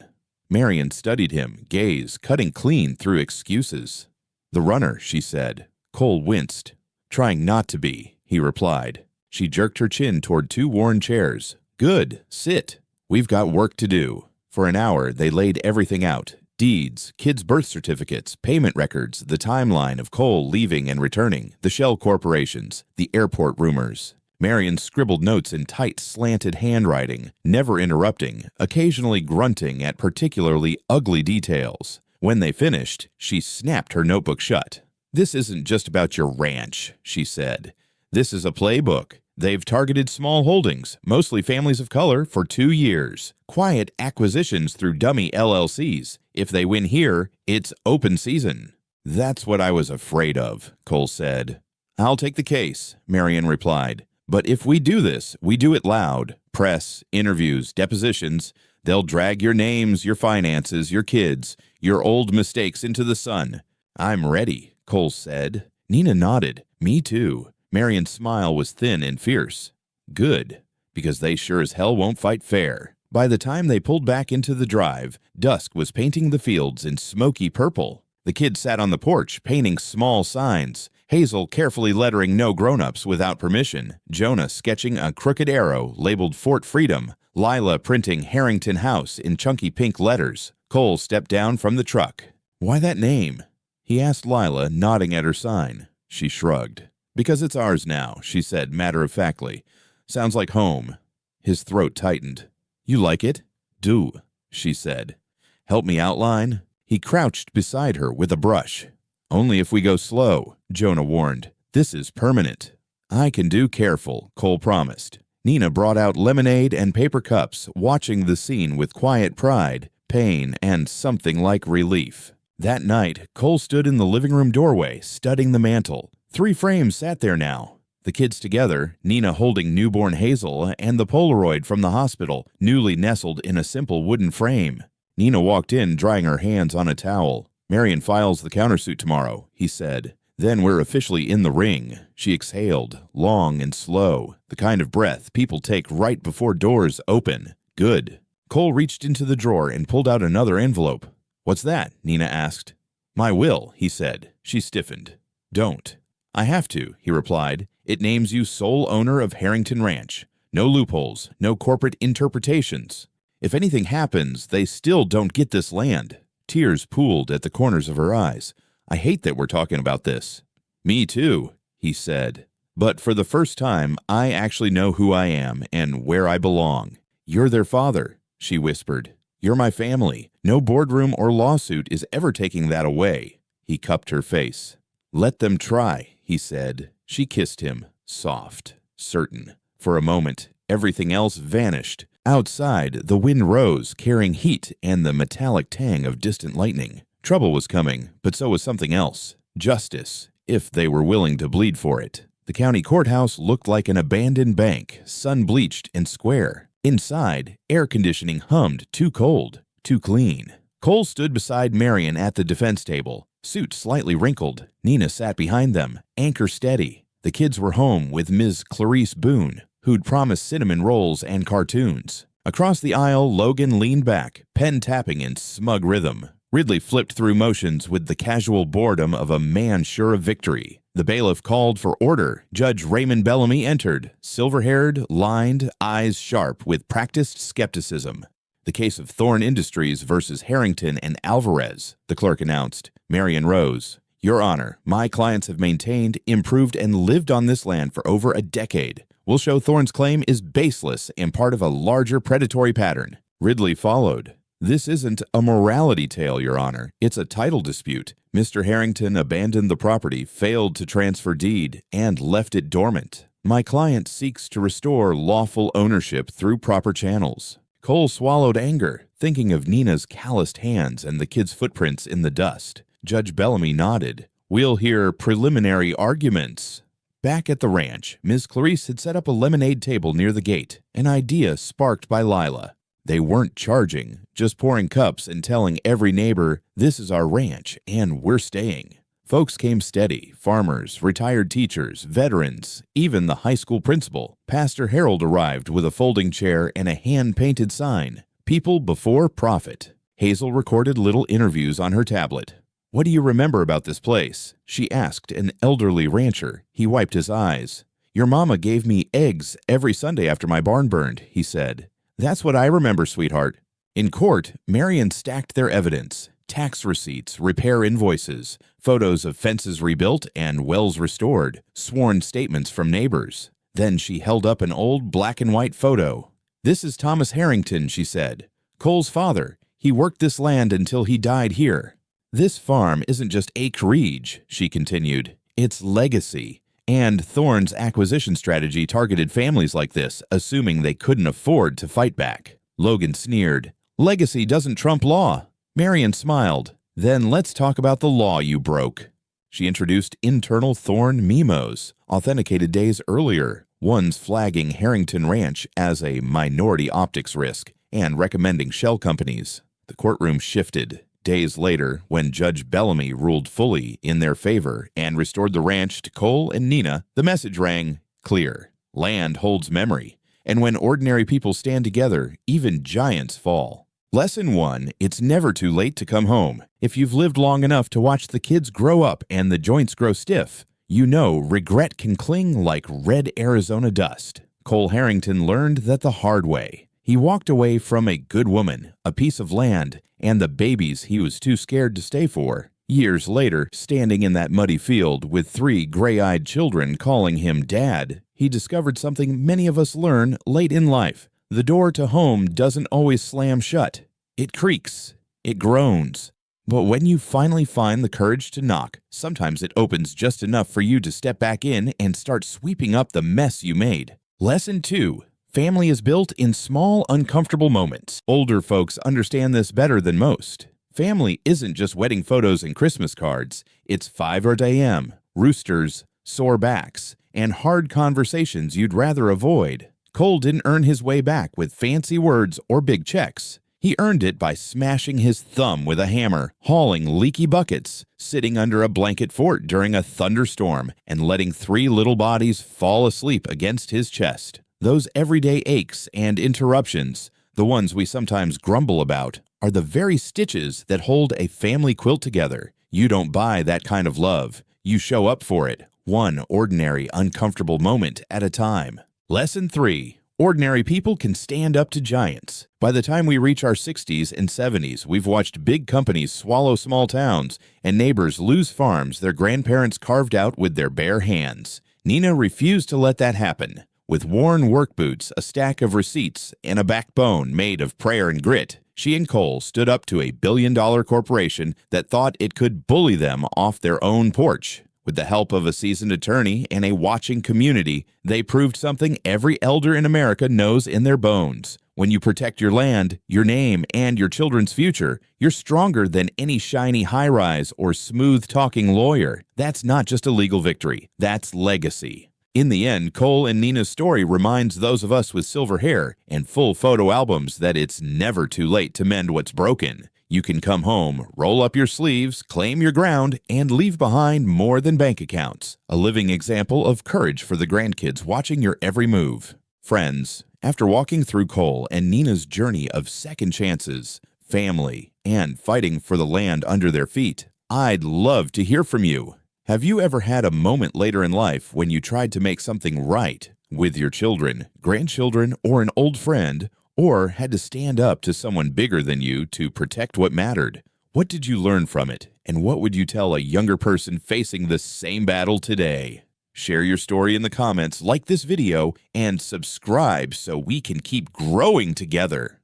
[SPEAKER 1] Marion studied him, gaze cutting clean through excuses. The runner, she said. Cole winced. Trying not to be, he replied. She jerked her chin toward 2 worn chairs. Good, sit. We've got work to do. For an hour, they laid everything out. Deeds, kids' birth certificates, payment records, the timeline of Cole leaving and returning, the shell corporations, the airport rumors. Marion scribbled notes in tight, slanted handwriting, never interrupting, occasionally grunting at particularly ugly details. When they finished, she snapped her notebook shut. This isn't just about your ranch, she said. This is a playbook. They've targeted small holdings, mostly families of color, for 2 years. Quiet acquisitions through dummy LLCs. If they win here, it's open season. That's what I was afraid of, Cole said. I'll take the case, Marion replied. But if we do this, we do it loud. Press, interviews, depositions. They'll drag your names, your finances, your kids, your old mistakes into the sun. I'm ready, Cole said. Nina nodded. Me too. Marion's smile was thin and fierce. Good, because they sure as hell won't fight fair. By the time they pulled back into the drive, dusk was painting the fields in smoky purple. The kids sat on the porch, painting small signs. Hazel carefully lettering no grown-ups without permission. Jonah sketching a crooked arrow labeled Fort Freedom. Lila printing Harrington House in chunky pink letters. Cole stepped down from the truck. Why that name? He asked Lila, nodding at her sign. She shrugged. Because it's ours now, she said matter-of-factly. Sounds like home. His throat tightened. You like it? Do, she said. Help me outline? He crouched beside her with a brush. Only if we go slow, Jonah warned. This is permanent. I can do careful, Cole promised. Nina brought out lemonade and paper cups, watching the scene with quiet pride, pain, and something like relief. That night, Cole stood in the living room doorway, studying the mantel. 3 frames sat there now. The kids together, Nina holding newborn Hazel and the Polaroid from the hospital, newly nestled in a simple wooden frame. Nina walked in, drying her hands on a towel. Marion files the countersuit tomorrow, he said. Then we're officially in the ring. She exhaled, long and slow, the kind of breath people take right before doors open. Good. Cole reached into the drawer and pulled out another envelope. What's that? Nina asked. My will, he said. She stiffened. Don't. I have to, he replied. It names you sole owner of Harrington Ranch. No loopholes, no corporate interpretations. If anything happens, they still don't get this land. Tears pooled at the corners of her eyes. I hate that we're talking about this. Me too, he said. But for the first time, I actually know who I am and where I belong. You're their father, she whispered. You're my family. No boardroom or lawsuit is ever taking that away. He cupped her face. Let them try, he said. She kissed him, soft, certain. For a moment, everything else vanished. Outside, the wind rose, carrying heat and the metallic tang of distant lightning. Trouble was coming, but so was something else. Justice, if they were willing to bleed for it. The county courthouse looked like an abandoned bank, sun-bleached and square. Inside, air conditioning hummed, too cold, too clean. Cole stood beside Marion at the defense table, suit slightly wrinkled. Nina sat behind them, anchor steady. The kids were home with Ms. Clarice Boone, who'd promised cinnamon rolls and cartoons. Across the aisle, Logan leaned back, pen tapping in smug rhythm. Ridley flipped through motions with the casual boredom of a man sure of victory. The bailiff called for order. Judge Raymond Bellamy entered, silver-haired, lined, eyes sharp with practiced skepticism. The case of Thorne Industries versus Harrington and Alvarez, the clerk announced. Marion rose. Your Honor, my clients have maintained, improved, and lived on this land for over a decade. We'll show Thorne's claim is baseless and part of a larger predatory pattern. Ridley followed. This isn't a morality tale, Your Honor. It's a title dispute. Mr. Harrington abandoned the property, failed to transfer deed, and left it dormant. My client seeks to restore lawful ownership through proper channels. Cole swallowed anger, thinking of Nina's calloused hands and the kids' footprints in the dust. Judge Bellamy nodded. We'll hear preliminary arguments. Back at the ranch, Ms. Clarice had set up a lemonade table near the gate, an idea sparked by Lila. They weren't charging, just pouring cups and telling every neighbor, this is our ranch and we're staying. Folks came steady, farmers, retired teachers, veterans, even the high school principal. Pastor Harold arrived with a folding chair and a hand-painted sign, People Before Profit. Hazel recorded little interviews on her tablet. What do you remember about this place? She asked an elderly rancher. He wiped his eyes. Your mama gave me eggs every Sunday after my barn burned, he said. That's what I remember, sweetheart. In court, Marion stacked their evidence. Tax receipts, repair invoices, photos of fences rebuilt and wells restored, sworn statements from neighbors. Then she held up an old black and white photo. This is Thomas Harrington, she said. Cole's father. He worked this land until he died here. This farm isn't just acreage, she continued. It's legacy. And Thorne's acquisition strategy targeted families like this, assuming they couldn't afford to fight back. Logan sneered. Legacy doesn't trump law. Marion smiled. Then let's talk about the law you broke. She introduced internal Thorne memos, authenticated days earlier, ones flagging Harrington Ranch as a minority optics risk and recommending shell companies. The courtroom shifted. Days later, when Judge Bellamy ruled fully in their favor and restored the ranch to Cole and Nina, the message rang clear. Land holds memory, and when ordinary people stand together, even giants fall. Lesson 1, it's never too late to come home. If you've lived long enough to watch the kids grow up and the joints grow stiff, you know regret can cling like red Arizona dust. Cole Harrington learned that the hard way. He walked away from a good woman, a piece of land, and the babies he was too scared to stay for. Years later, standing in that muddy field with 3 gray-eyed children calling him Dad, he discovered something many of us learn late in life. The door to home doesn't always slam shut. It creaks. It groans. But when you finally find the courage to knock, sometimes it opens just enough for you to step back in and start sweeping up the mess you made. Lesson 2. Family is built in small, uncomfortable moments. Older folks understand this better than most. Family isn't just wedding photos and Christmas cards. It's 5 a.m., roosters, sore backs, and hard conversations you'd rather avoid. Cole didn't earn his way back with fancy words or big checks. He earned it by smashing his thumb with a hammer, hauling leaky buckets, sitting under a blanket fort during a thunderstorm, and letting 3 little bodies fall asleep against his chest. Those everyday aches and interruptions, the ones we sometimes grumble about, are the very stitches that hold a family quilt together. You don't buy that kind of love. You show up for it, one ordinary, uncomfortable moment at a time. Lesson 3. Ordinary people can stand up to giants. By the time we reach our 60s and 70s, we've watched big companies swallow small towns and neighbors lose farms their grandparents carved out with their bare hands. Nina refused to let that happen. With worn work boots, a stack of receipts, and a backbone made of prayer and grit, she and Cole stood up to a billion-dollar corporation that thought it could bully them off their own porch. With the help of a seasoned attorney and a watching community, they proved something every elder in America knows in their bones. When you protect your land, your name, and your children's future, you're stronger than any shiny high-rise or smooth-talking lawyer. That's not just a legal victory. That's legacy. In the end, Cole and Nina's story reminds those of us with silver hair and full photo albums that it's never too late to mend what's broken. You can come home, roll up your sleeves, claim your ground, and leave behind more than bank accounts. A living example of courage for the grandkids watching your every move. Friends, after walking through Cole and Nina's journey of second chances, family, and fighting for the land under their feet, I'd love to hear from you. Have you ever had a moment later in life when you tried to make something right with your children, grandchildren, or an old friend, or had to stand up to someone bigger than you to protect what mattered? What did you learn from it, and what would you tell a younger person facing the same battle today? Share your story in the comments, like this video, and subscribe so we can keep growing together.